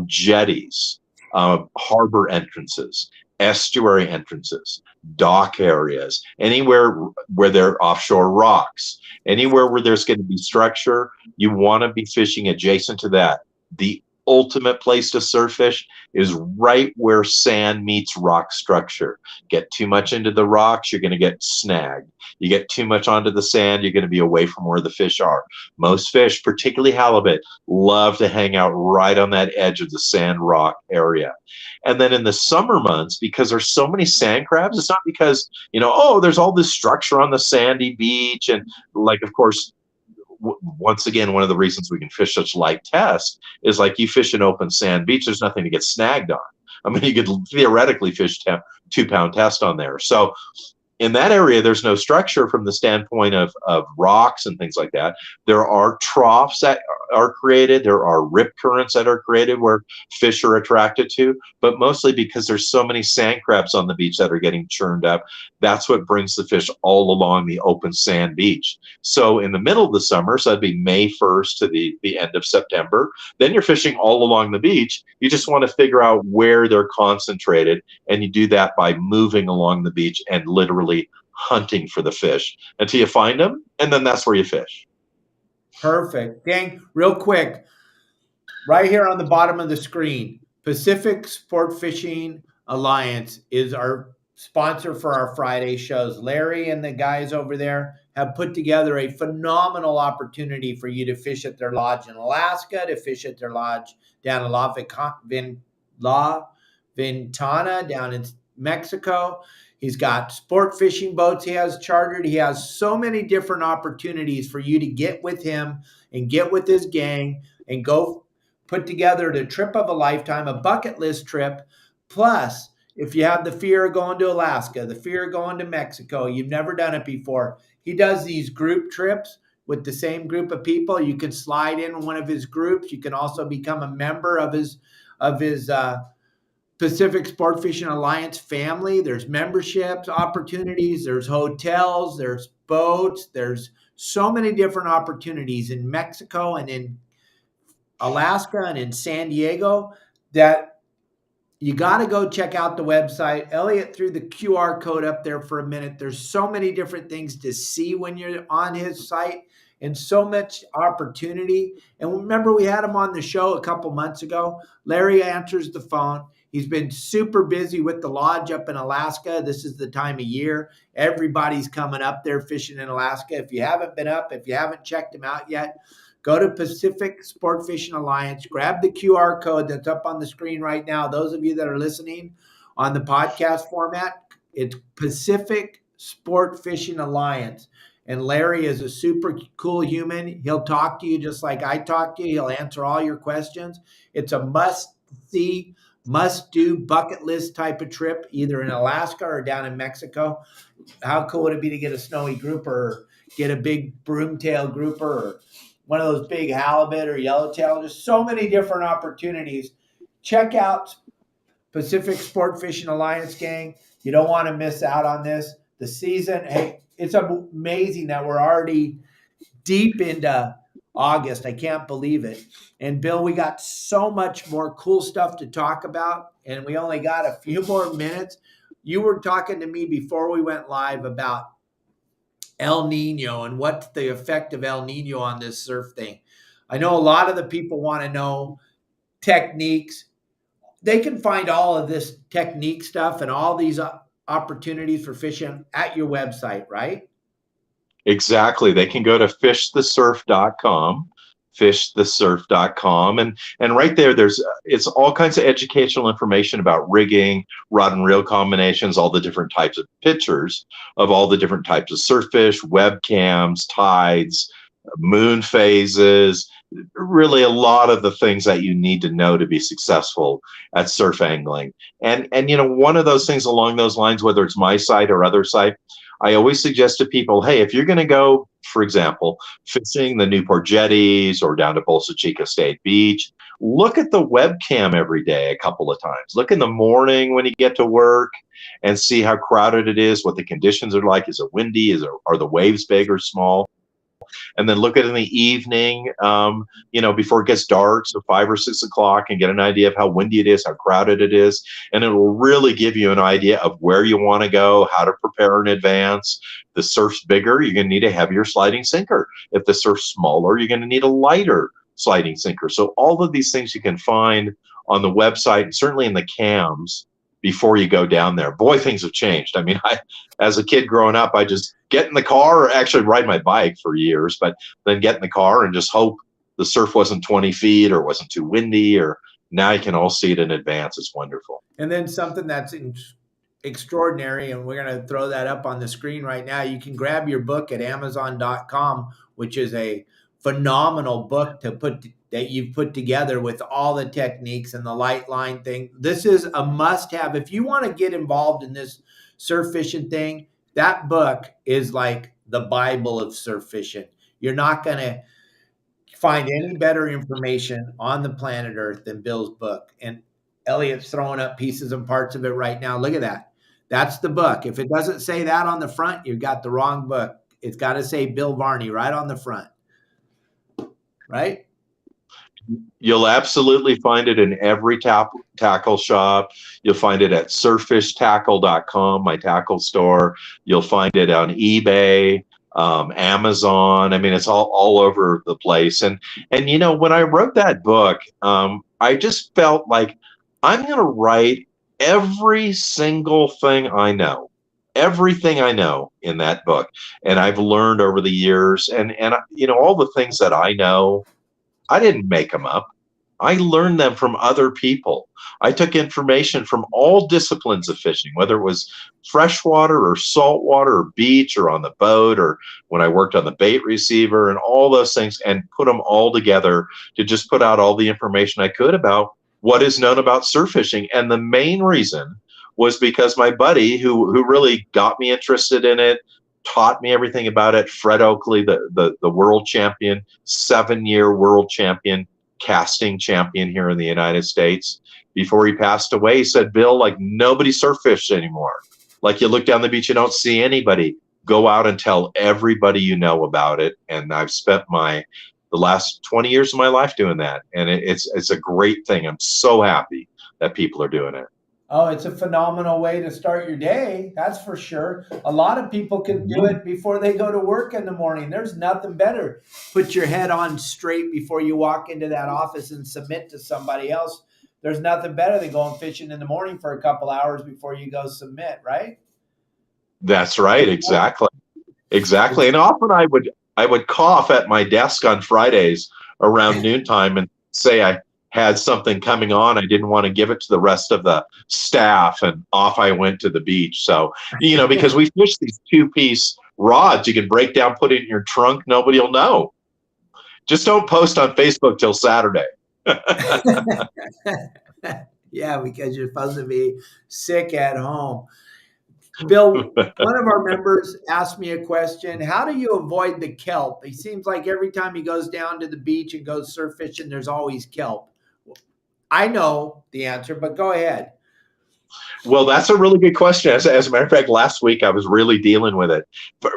jetties, harbor entrances, estuary entrances, dock areas, anywhere where there are offshore rocks, anywhere where there's going to be structure, you want to be fishing adjacent to that. The ultimate place to surf fish is right where sand meets rock structure. Get too much into the rocks, you're going to get snagged. You get too much onto the sand, you're going to be away from where the fish are. Most fish, particularly halibut, love to hang out right on that edge of the sand rock area. And then in the summer months, because there's so many sand crabs, it's not because, there's all this structure on the sandy beach. And of course, once again, one of the reasons we can fish such light tests is you fish an open sand beach, there's nothing to get snagged on. I mean, you could theoretically fish 2-pound test on there. So in that area, there's no structure from the standpoint of rocks and things like that. There are troughs that are created. There are rip currents that are created where fish are attracted to, but mostly because there's so many sand crabs on the beach that are getting churned up. That's what brings the fish all along the open sand beach. So in the middle of the summer, so that'd be May 1st to the end of September, then you're fishing all along the beach. You just want to figure out where they're concentrated, and you do that by moving along the beach and literally hunting for the fish until you find them, and then that's where you fish. Perfect. Gang, real quick, right here on the bottom of the screen, Pacific Sport Fishing Alliance is our sponsor for our Friday shows. Larry and the guys over there have put together a phenomenal opportunity for you to fish at their lodge in Alaska, to fish at their lodge down in La Ventana down in Mexico. He's got sport fishing boats he has chartered. He has so many different opportunities for you to get with him and get with his gang and go put together the trip of a lifetime, a bucket list trip. Plus, if you have the fear of going to Alaska, the fear of going to Mexico, you've never done it before, he does these group trips with the same group of people. You can slide in one of his groups. You can also become a member of his Pacific Sport Fishing Alliance family. There's memberships opportunities, there's hotels, there's boats, there's so many different opportunities in Mexico and in Alaska and in San Diego that you got to go check out the website. Elliot threw the QR code up there for a minute. There's so many different things to see when you're on his site and so much opportunity. And remember, we had him on the show a couple months ago. Larry answers the phone. He's been super busy with the lodge up in Alaska. This is the time of year. Everybody's coming up there fishing in Alaska. If you haven't been up, if you haven't checked him out yet, go to Pacific Sport Fishing Alliance, grab the QR code that's up on the screen right now. Those of you that are listening on the podcast format, it's Pacific Sport Fishing Alliance. And Larry is a super cool human. He'll talk to you just like I talk to you. He'll answer all your questions. It's a must-see, must-do bucket list type of trip, either in Alaska or down in Mexico. How cool would it be to get a snowy grouper or get a big broomtail grouper or one of those big halibut or yellowtail? There's so many different opportunities. Check out Pacific Sport Fishing Alliance, gang. You don't want to miss out on this. The season, hey, it's amazing that we're already deep into August. I can't believe it. And Bill, we got so much more cool stuff to talk about, and we only got a few more minutes. You were talking to me before we went live about El Nino and what's the effect of El Nino on this surf thing. I know a lot of the people want to know techniques. They can find all of this technique stuff and all these opportunities for fishing at your website, right? Exactly. They can go to fishthesurf.com, fishthesurf.com, and right there it's all kinds of educational information about rigging, rod and reel combinations, all the different types of pictures of all the different types of surf fish, webcams, tides, moon phases, really a lot of the things that you need to know to be successful at surf angling. And one of those things along those lines, whether it's my site or other site, I always suggest to people, hey, if you're going to go, for example, fishing the Newport jetties or down to Bolsa Chica State Beach, look at the webcam every day a couple of times. Look in the morning when you get to work and see how crowded it is, what the conditions are like. Is it windy? Are the waves big or small? And then look at it in the evening, before it gets dark, so 5 or 6 o'clock, and get an idea of how windy it is, how crowded it is. And it will really give you an idea of where you want to go, how to prepare in advance. If the surf's bigger, you're going to need a heavier sliding sinker. If the surf's smaller, you're going to need a lighter sliding sinker. So all of these things you can find on the website, and certainly in the cams before you go down there. Boy, things have changed. I mean, as a kid growing up, I just get in the car, or actually ride my bike for years, but then get in the car and just hope the surf wasn't 20 feet or wasn't too windy, or now you can all see it in advance. It's wonderful. And then something that's extraordinary, and we're going to throw that up on the screen right now. You can grab your book at Amazon.com, which is a phenomenal book that you've put together with all the techniques and the light line thing. This is a must-have. If you want to get involved in this surf fishing thing, that book is like the Bible of surf fishing. You're not going to find any better information on the planet Earth than Bill's book. And Elliot's throwing up pieces and parts of it right now. Look at that. That's the book. If it doesn't say that on the front, you've got the wrong book. It's got to say Bill Varney right on the front. Right? You'll absolutely find it in every tackle shop. You'll find it at surfishtackle.com, my tackle store. You'll find it on eBay, Amazon. I mean, it's all over the place. And you know, when I wrote that book, I just felt like I'm going to write every single thing I know. Everything I know in that book, and I've learned over the years, and you know, all the things that I know, I didn't make them up. I learned them from other people. I took information from all disciplines of fishing, whether it was freshwater or saltwater or beach or on the boat or when I worked on the bait receiver and all those things, and put them all together to just put out all the information I could about what is known about surf fishing. And the main reason was because my buddy who really got me interested in it, taught me everything about it, Fred Oakley, the world champion, 7-year world champion, casting champion here in the United States. Before he passed away, he said, Bill, like, nobody surf fishes anymore. Like, you look down the beach, you don't see anybody. Go out and tell everybody you know about it. And I've spent the last 20 years of my life doing that. And it's a great thing. I'm so happy that people are doing it. Oh, it's a phenomenal way to start your day. That's for sure. A lot of people can do it before they go to work in the morning. There's nothing better. Put your head on straight before you walk into that office and submit to somebody else. There's nothing better than going fishing in the morning for a couple hours before you go submit, right? That's right. Exactly. Exactly. And often I would cough at my desk on Fridays around noontime and say I had something coming on. I didn't want to give it to the rest of the staff, and off I went to the beach. So, you know, because we fish these 2-piece rods, you can break down, put it in your trunk. Nobody will know. Just don't post on Facebook till Saturday. Yeah, because you're supposed to be sick at home. Bill, one of our members asked me a question. How do you avoid the kelp? He seems like every time he goes down to the beach and goes surf fishing, there's always kelp. I know the answer, but go ahead. Well, that's a really good question. As a matter of fact, last week I was really dealing with it.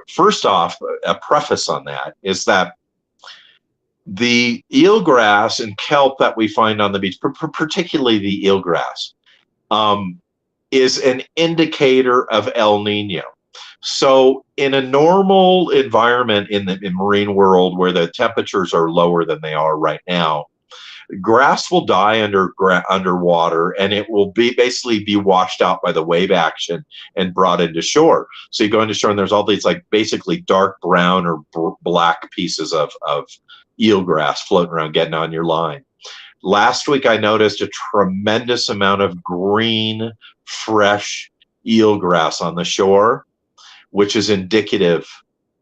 First off, a preface on that is that the eelgrass and kelp that we find on the beach, particularly the eelgrass, is an indicator of El Nino. So in a normal environment in the marine world where the temperatures are lower than they are right now, grass will die underwater, and it will basically be washed out by the wave action and brought into shore. So you go into shore and there's all these like basically dark brown or black pieces of eelgrass floating around, getting on your line. Last week I noticed a tremendous amount of green, fresh eelgrass on the shore, which is indicative,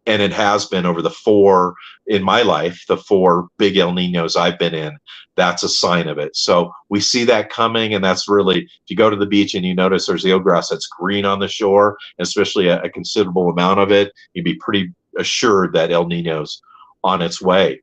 and it has been over the 4 in my life, the 4 big El Ninos I've been in. That's a sign of it. So we see that coming, and that's really, if you go to the beach and you notice there's eelgrass that's green on the shore, especially a considerable amount of it, you'd be pretty assured that El Nino's on its way.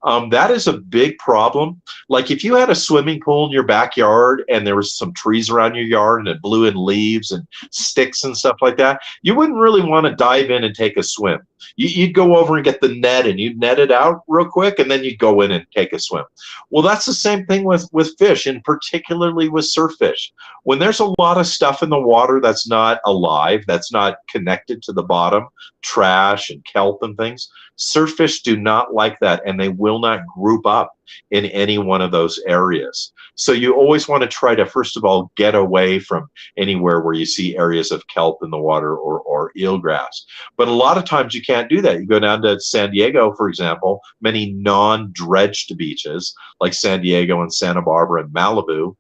That is a big problem. Like if you had a swimming pool in your backyard and there was some trees around your yard and it blew in leaves and sticks and stuff like that, you wouldn't really want to dive in and take a swim. You'd go over and get the net and you'd net it out real quick, and then you'd go in and take a swim. Well, that's the same thing with fish, and particularly with surf fish. When there's a lot of stuff in the water that's not alive, that's not connected to the bottom, trash and kelp and things, surf fish do not like that, and they will not group up in any one of those areas. So you always want to try to, first of all, get away from anywhere where you see areas of kelp in the water or eelgrass. But a lot of times you can't do that. You go down to San Diego, for example, many non-dredged beaches like San Diego and Santa Barbara and Malibu,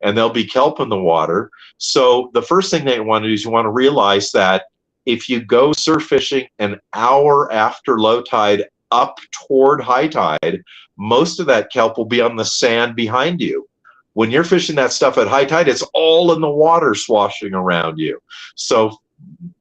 and there'll be kelp in the water. So the first thing that you want to do is you want to realize that if you go surf fishing an hour after low tide up toward high tide, most of that kelp will be on the sand behind you. When you're fishing that stuff at high tide, it's all in the water swashing around you. So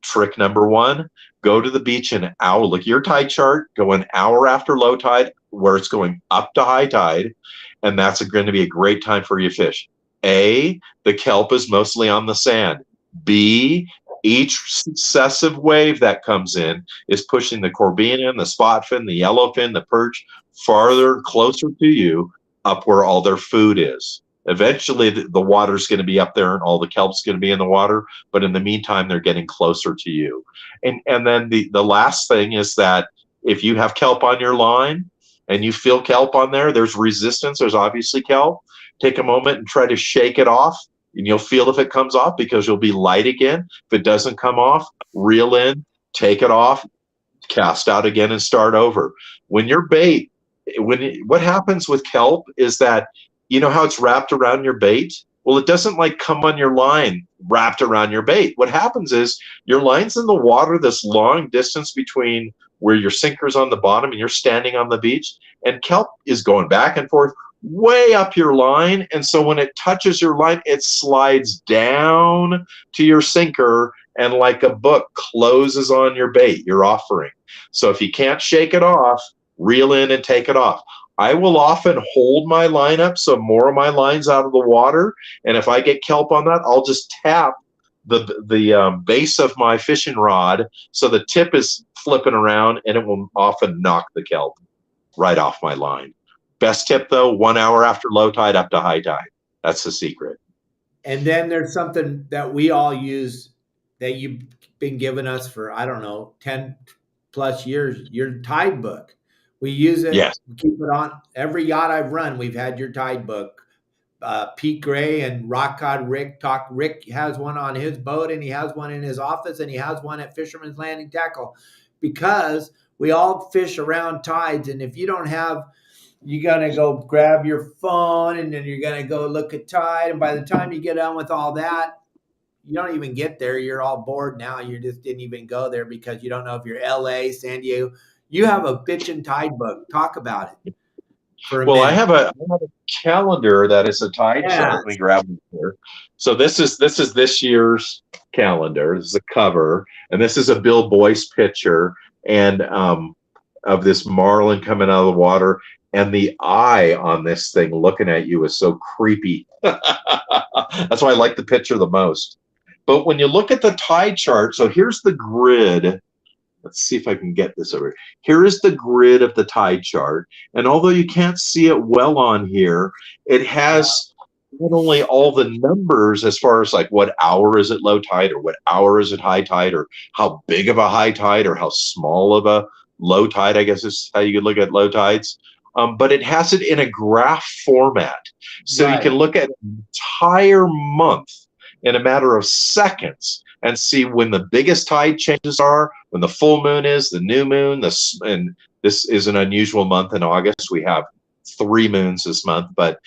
trick number 1, Go to the beach an hour. Look at your tide chart. Go an hour after low tide, where it's going up to high tide, and that's going to be a great time for you to fish. A, the kelp is mostly on the sand. B, each successive wave that comes in is pushing the corbean, the spot fin, the yellowfin, the perch farther, closer to you, up where all their food is. Eventually, the water's going to be up there and all the kelp's going to be in the water. But in the meantime, they're getting closer to you. And then the last thing is that if you have kelp on your line and you feel kelp on there, there's resistance. There's obviously kelp. Take a moment and try to shake it off. And you'll feel if it comes off because you'll be light again. If it doesn't come off, reel in, take it off, cast out again, and start over. When your bait, what happens with kelp is that, you know how it's wrapped around your bait? Well, it doesn't like come on your line wrapped around your bait. What happens is your line's in the water this long distance between where your sinker's on the bottom and you're standing on the beach, and kelp is going back and forth way up your line. And so when it touches your line, it slides down to your sinker and like a book closes on your bait you're offering. So if you can't shake it off, reel in and take it off. I will often hold my line up so more of my line's out of the water. And if I get kelp on that, I'll just tap the base of my fishing rod so the tip is flipping around, and it will often knock the kelp right off my line. Best tip, though, 1 hour after low tide up to high tide. That's the secret. And then there's something that we all use that you've been giving us for, I don't know, 10 plus years, your tide book. We use it. Yes. We keep it on every yacht I've run. We've had your tide book. Pete Gray and Rock Cod Rick talk. Rick has one on his boat, and he has one in his office, and he has one at Fisherman's Landing Tackle, because we all fish around tides. And if you don't have, you're going to go grab your phone, and then you're going to go look at tide. And by the time you get done with all that, you don't even get there. You're all bored now. You just didn't even go there because you don't know if you're LA, San Diego. You have a bitchin' tide book. Talk about it for a minute. I have a calendar that is a tide chart. Let me grab it here. So this is this year's calendar. This is a cover, and this is a Bill Boyce picture, and of this marlin coming out of the water. And the eye on this thing looking at you is so creepy. That's why I like the picture the most. But when you look at the tide chart, so here's the grid. Let's see if I can get this over. Here is the grid of the tide chart. And although you can't see it well on here, it has not only all the numbers as far as like what hour is it low tide, or what hour is it high tide, or how big of a high tide, or how small of a low tide, I guess is how you could look at low tides. But it has it in a graph format. So you can look at an entire month in a matter of seconds and see when the biggest tide changes are, when the full moon is, the new moon, and this is an unusual month in August. We have 3 moons this month, but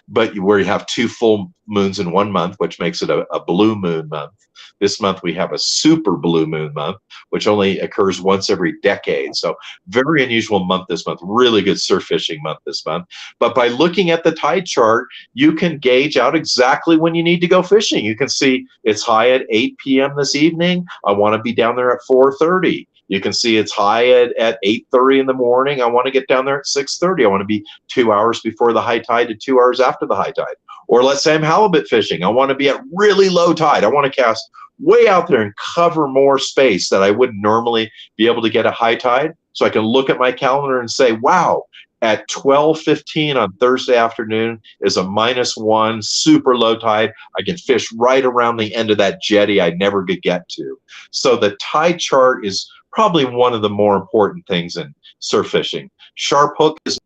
where you have 2 full moons in 1 month, which makes it a blue moon month. This month we have a super blue moon month, which only occurs once every decade. So very unusual month this month, really good surf fishing month this month. But by looking at the tide chart, you can gauge out exactly when you need to go fishing. You can see it's high at 8 p.m. this evening. I want to be down there at 4:30. You can see it's high at 8:30 in the morning. I want to get down there at 6:30. I want to be 2 hours before the high tide to 2 hours after the high tide. Or let's say I'm halibut fishing. I want to be at really low tide. I want to cast way out there and cover more space that I wouldn't normally be able to get at high tide. So I can look at my calendar and say, wow, at 12:15 on Thursday afternoon is a -1 super low tide. I can fish right around the end of that jetty I never could get to. So the tide chart is probably one of the more important things in surf fishing. Sharp hook is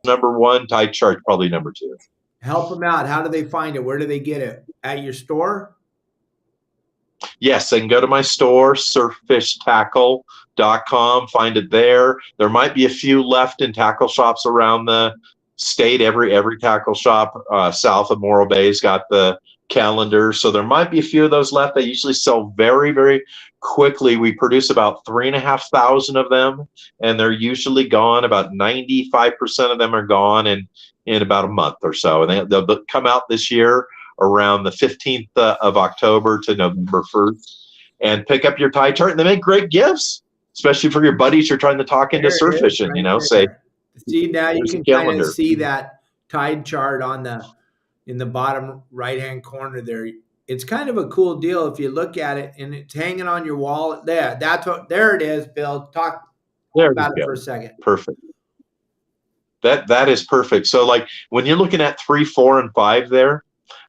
number 1, tide chart probably number 2. Help them out. How do they find it? Where do they get it? At your store? Yes, they can go to my store, surffishtackle.com, find it there. There might be a few left in tackle shops around the state. Every tackle shop south of Morro Bay's got the calendar. So there might be a few of those left. They usually sell very, very quickly. We produce about 3,500 of them, and they're usually gone. About 95% of them are gone in about a month or so. And they'll come out this year around the 15th of October to November 1st. and pick up your tide chart. And they make great gifts, especially for your buddies you're trying to talk into There surf it is, fishing. right Say, there. See, now you here's a can kind of calendar. see that tide chart in the bottom right-hand corner there. It's kind of a cool deal if you look at it, and it's hanging on your wall there. There it is, Bill. Talk There about you it for a go. second. Perfect. That is perfect. So like when you're looking at 3, 4, and 5 there,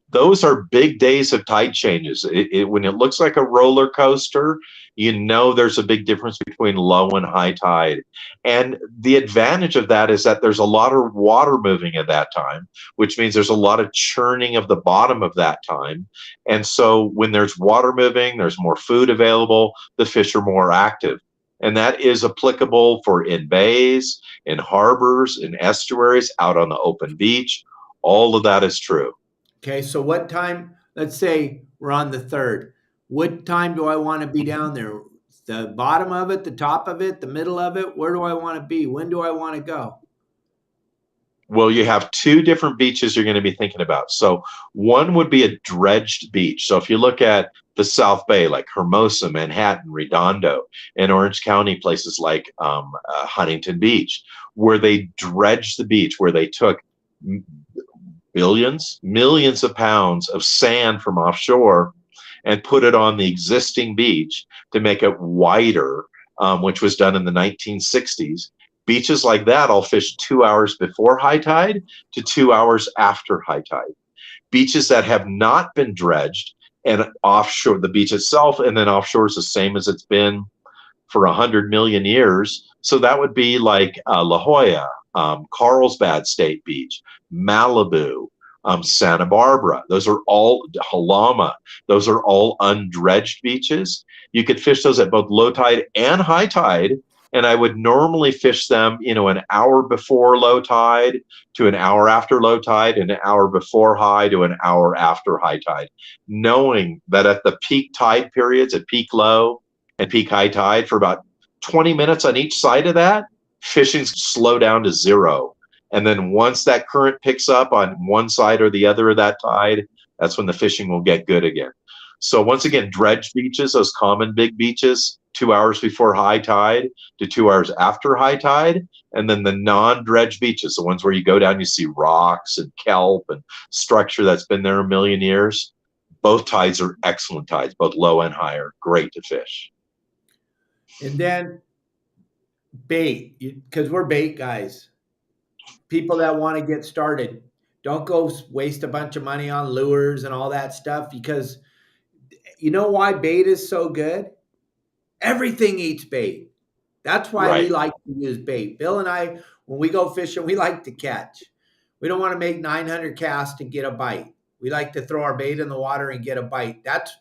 those are big days of tide changes. When it looks like a roller coaster, there's a big difference between low and high tide. And the advantage of that is that there's a lot of water moving at that time, which means there's a lot of churning of the bottom of that time. And so when there's water moving, there's more food available, the fish are more active. And that is applicable for in bays, in harbors, in estuaries, out on the open beach. All of that is true. Okay, so what time? Let's say we're on the 3rd. What time do I want to be down there? The bottom of it, the top of it, the middle of it? Where do I want to be? When do I want to go? Well, you have 2 different beaches you're going to be thinking about. So one would be a dredged beach. So if you look at the South Bay, like Hermosa, Manhattan, Redondo, in Orange County, places like Huntington Beach, where they dredged the beach, where they took millions of pounds of sand from offshore and put it on the existing beach to make it wider, which was done in the 1960s. Beaches like that, I'll fish 2 hours before high tide to 2 hours after high tide. Beaches that have not been dredged and offshore, the beach itself, and then offshore is the same as it's been for 100 million years. So that would be like La Jolla, Carlsbad State Beach, Malibu, Santa Barbara. Those are all Halama. Those are all undredged beaches. You could fish those at both low tide and high tide. And I would normally fish them, an hour before low tide to an hour after low tide, and an hour before high to an hour after high tide, knowing that at the peak tide periods, at peak low and peak high tide, for about 20 minutes on each side of that, fishing's slow down to 0. And then once that current picks up on one side or the other of that tide, that's when the fishing will get good again. So once again, dredged beaches, those common big beaches, 2 hours before high tide to 2 hours after high tide. And then the non-dredged beaches, the ones where you go down, you see rocks and kelp and structure that's been there a million years. Both tides are excellent tides, both low and high are great to fish. And then bait, because we're bait guys. People that want to get started, don't go waste a bunch of money on lures and all that stuff, because you know why bait is so good? Everything eats bait. That's why we Right. like to use bait. Bill and I, when we go fishing, we like to catch. We don't want to make 900 casts to get a bite. We like to throw our bait in the water and get a bite. That's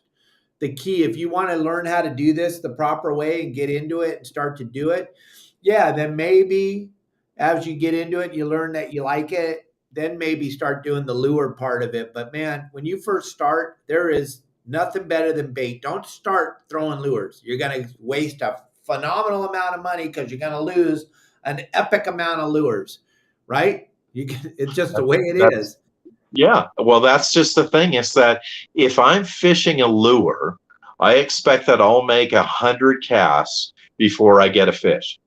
the key. If you want to learn how to do this the proper way and get into it and start to do it, yeah, then maybe as you get into it, you learn that you like it, then maybe start doing the lure part of it. But man, when you first start, there is nothing better than bait. Don't start throwing lures. You're going to waste a phenomenal amount of money because you're going to lose an epic amount of lures, right? It's just the way it is. Yeah, well, that's just the thing, is that if I'm fishing a lure, I expect that I'll make 100 casts before I get a fish.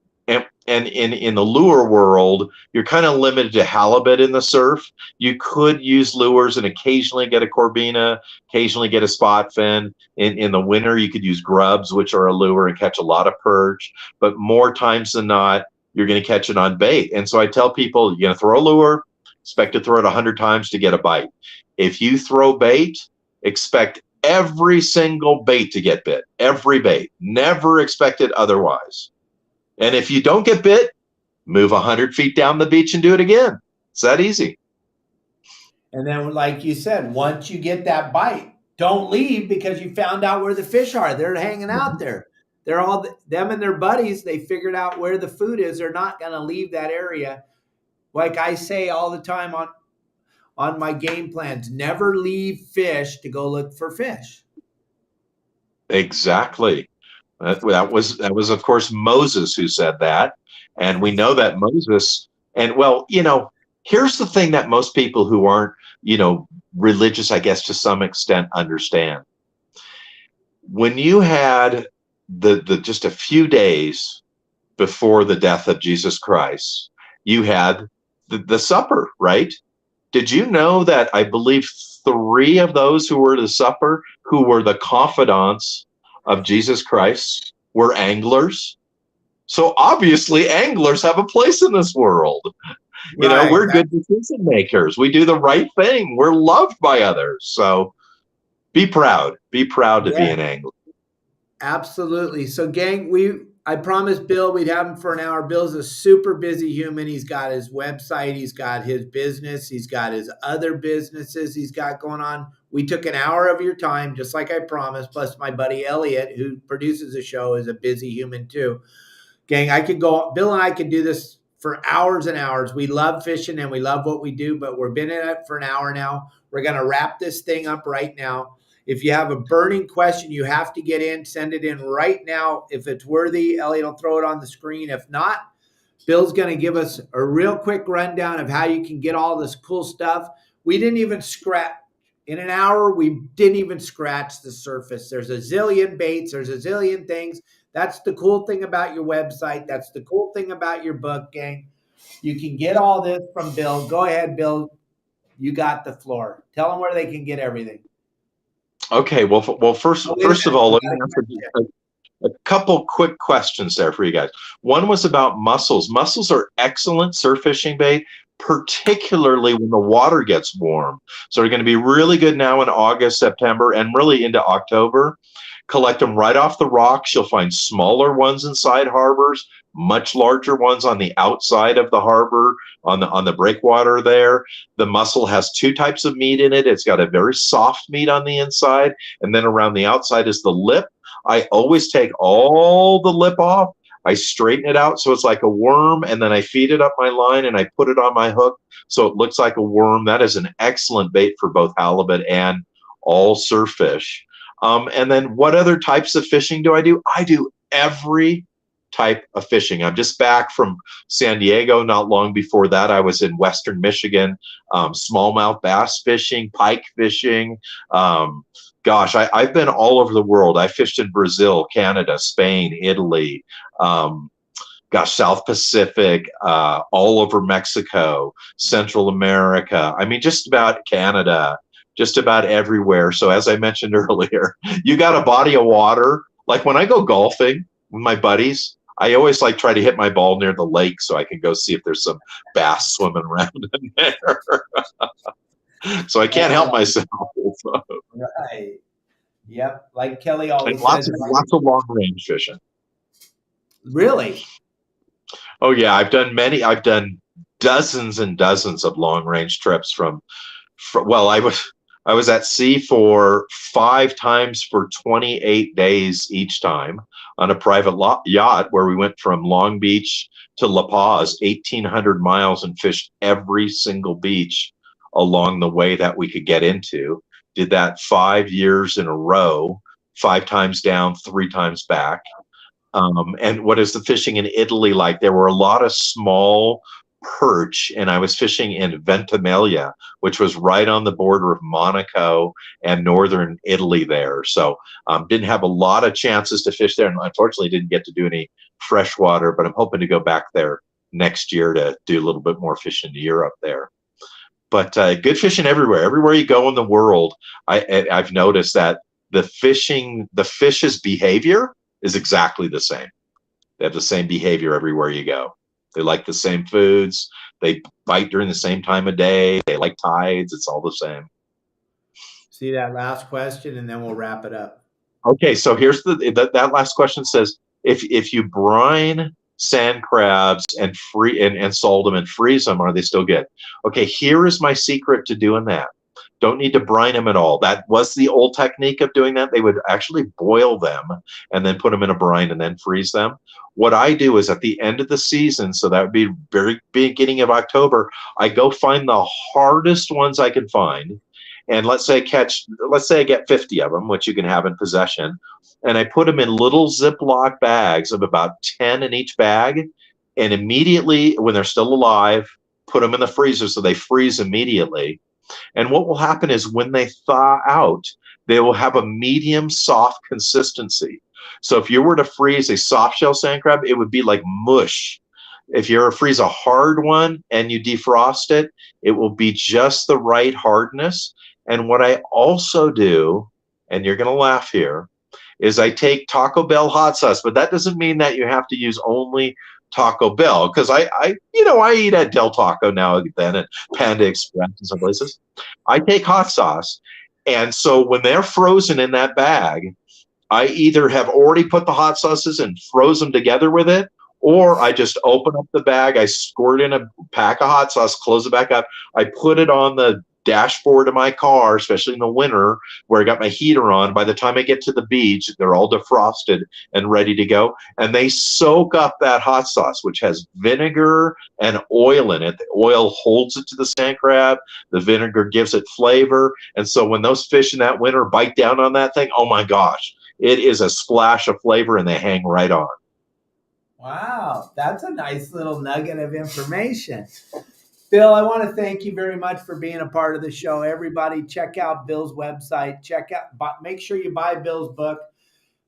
And in the lure world, you're kind of limited to halibut in the surf. You could use lures and occasionally get a corbina, occasionally get a spot fin. In the winter, you could use grubs, which are a lure, and catch a lot of perch. But more times than not, you're going to catch it on bait. And so I tell people, you're going to throw a lure, expect to throw it 100 times to get a bite. If you throw bait, expect every single bait to get bit. Every bait. Never expect it otherwise. And if you don't get bit, move 100 feet down the beach and do it again. It's that easy. And then, like you said, once you get that bite, don't leave because you found out where the fish are. They're hanging out there. They're all them and their buddies. They figured out where the food is. They're not going to leave that area. Like I say all the time on my game plans, never leave fish to go look for fish. Exactly. That was of course Moses who said that, and we know that Moses. And well, here's the thing that most people who aren't religious, I guess, to some extent, understand. when you had the just a few days before the death of Jesus Christ, you had the supper, right? Did you know that I believe three of those who were at the supper, who were the confidants of Jesus Christ, were anglers? So obviously, anglers have a place in this world. You know, Right. we're good decision makers. We do the right thing. We're loved by others. So be proud. Be proud to be Yeah, an angler. absolutely. So, gang, I promised Bill we'd have him for an hour. Bill's a super busy human. He's got his website, he's got his business, he's got his other businesses he's got going on. We took an hour of your time, just like I promised. Plus, my buddy Elliot, who produces the show, is a busy human too. Gang, I could go, Bill and I could do this for hours and hours. We love fishing and we love what we do, but we've been in it for an hour now. We're going to wrap this thing up right now. If you have a burning question, you have to get in, send it in right now. If it's worthy, Elliot will throw it on the screen. If not, Bill's going to give us a real quick rundown of how you can get all this cool stuff. We didn't even scratch in an hour. We didn't even scratch the surface. There's a zillion baits. There's a zillion things. That's the cool thing about your website. That's the cool thing about your book, gang. You can get all this from Bill. Go ahead, Bill. You got the floor. Tell them where they can get everything. Okay. Well, first Oh, wait a first of minute. all, We let me got answer to a couple quick questions there for you guys. One was about mussels. Mussels are excellent surf fishing bait, particularly when the water gets warm. So they're going to be really good now in August, September, and really into October. Collect them right off the rocks. You'll find smaller ones inside harbors, much larger ones on the outside of the harbor, on the breakwater there. The mussel has two types of meat in it. It's got a very soft meat on the inside, and then around the outside is the lip. I always take all the lip off. I straighten it out so it's like a worm, and then I feed it up my line and I put it on my hook so it looks like a worm. That is an excellent bait for both halibut and all surf fish. And then what other types of fishing do I do? I do every type of fishing. I'm just back from San Diego. Not long before that, I was in Western Michigan, smallmouth bass fishing, pike fishing. I've been all over the world. I fished in Brazil, Canada, Spain, Italy, um, South Pacific, all over Mexico, Central America. I mean, just about Canada, just about everywhere. So as I mentioned earlier, you got a body of water. Like when I go golfing with my buddies, I always like try to hit my ball near the lake so I can go see if there's some bass swimming around in there. So I can't help myself. right. Yep. Like Kelly And always says, lots of long range fishing. really? Oh yeah, I've done dozens and dozens of long range trips well, I was at sea for 5 times for 28 days each time on a private yacht where we went from Long Beach to La Paz, 1,800 miles, and fished every single beach along the way that we could get into. Did that 5 years in a row, 5 times down, 3 times back. And what is the fishing in Italy like? There were a lot of small perch, and I was fishing in Ventimiglia, which was right on the border of Monaco and northern Italy there. So didn't have a lot of chances to fish there, and unfortunately didn't get to do any freshwater, but I'm hoping to go back there next year to do a little bit more fishing to Europe there. But good fishing everywhere. Everywhere you go in the world, I've noticed that the fish's behavior is exactly the same. They have the same behavior everywhere you go. They like the same foods. They bite during the same time of day. They like tides. It's all the same. See that last question, and then we'll wrap it up. Okay, so here's that last question says if you brine sand crabs and salt them and freeze them, are they still good? Okay, here is my secret to doing that. Don't need to brine them at all. That was the old technique of doing that. They would actually boil them and then put them in a brine and then freeze them. What I do is at the end of the season, so that would be very beginning of October, I go find the hardest ones I can find. And let's say I get 50 of them, which you can have in possession, and I put them in little Ziploc bags of about 10 in each bag. And immediately, when they're still alive, put them in the freezer so they freeze immediately. And what will happen is when they thaw out, They will have a medium soft consistency. So if you were to freeze a soft shell sand crab, it would be like mush. If you were to freeze a hard one and you defrost it, it will be just the right hardness. And what I also do, and you're going to laugh here, is I take Taco Bell hot sauce, but that doesn't mean that you have to use only Taco Bell, because I eat at Del Taco now and then at Panda Express and some places. I take hot sauce, and so when they're frozen in that bag, I either have already put the hot sauces and froze them together with it, or I just open up the bag, I squirt in a pack of hot sauce, close it back up, I put it on the dashboard of my car, especially in the winter where I got my heater on. By the time I get to the beach, they're all defrosted and ready to go. And they soak up that hot sauce, which has vinegar and oil in it. The oil holds it to the sand crab. The vinegar gives it flavor. And so when those fish in that winter bite down on that thing, oh my gosh, it is a splash of flavor and they hang right on. Wow, that's a nice little nugget of information. Bill, I want to thank you very much for being a part of the show. Everybody, check out Bill's website. Make sure you buy Bill's book.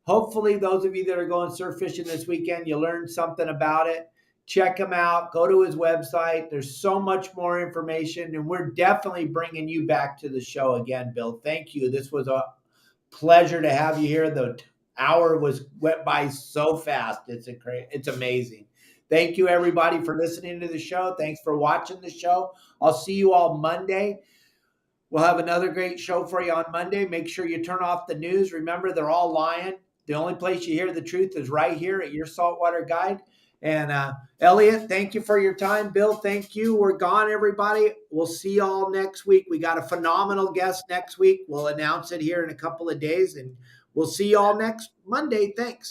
Hopefully, those of you that are going surf fishing this weekend, you learned something about it. Check him out. Go to his website. There's so much more information, and we're definitely bringing you back to the show again, Bill. Thank you. This was a pleasure to have you here. The hour went by so fast. It's amazing. Thank you, everybody, for listening to the show. Thanks for watching the show. I'll see you all Monday. We'll have another great show for you on Monday. Make sure you turn off the news. Remember, they're all lying. The only place you hear the truth is right here at Your Saltwater Guide. And Elliot, thank you for your time. Bill, thank you. We're gone, everybody. We'll see you all next week. We got a phenomenal guest next week. We'll announce it here in a couple of days, and we'll see you all next Monday. Thanks.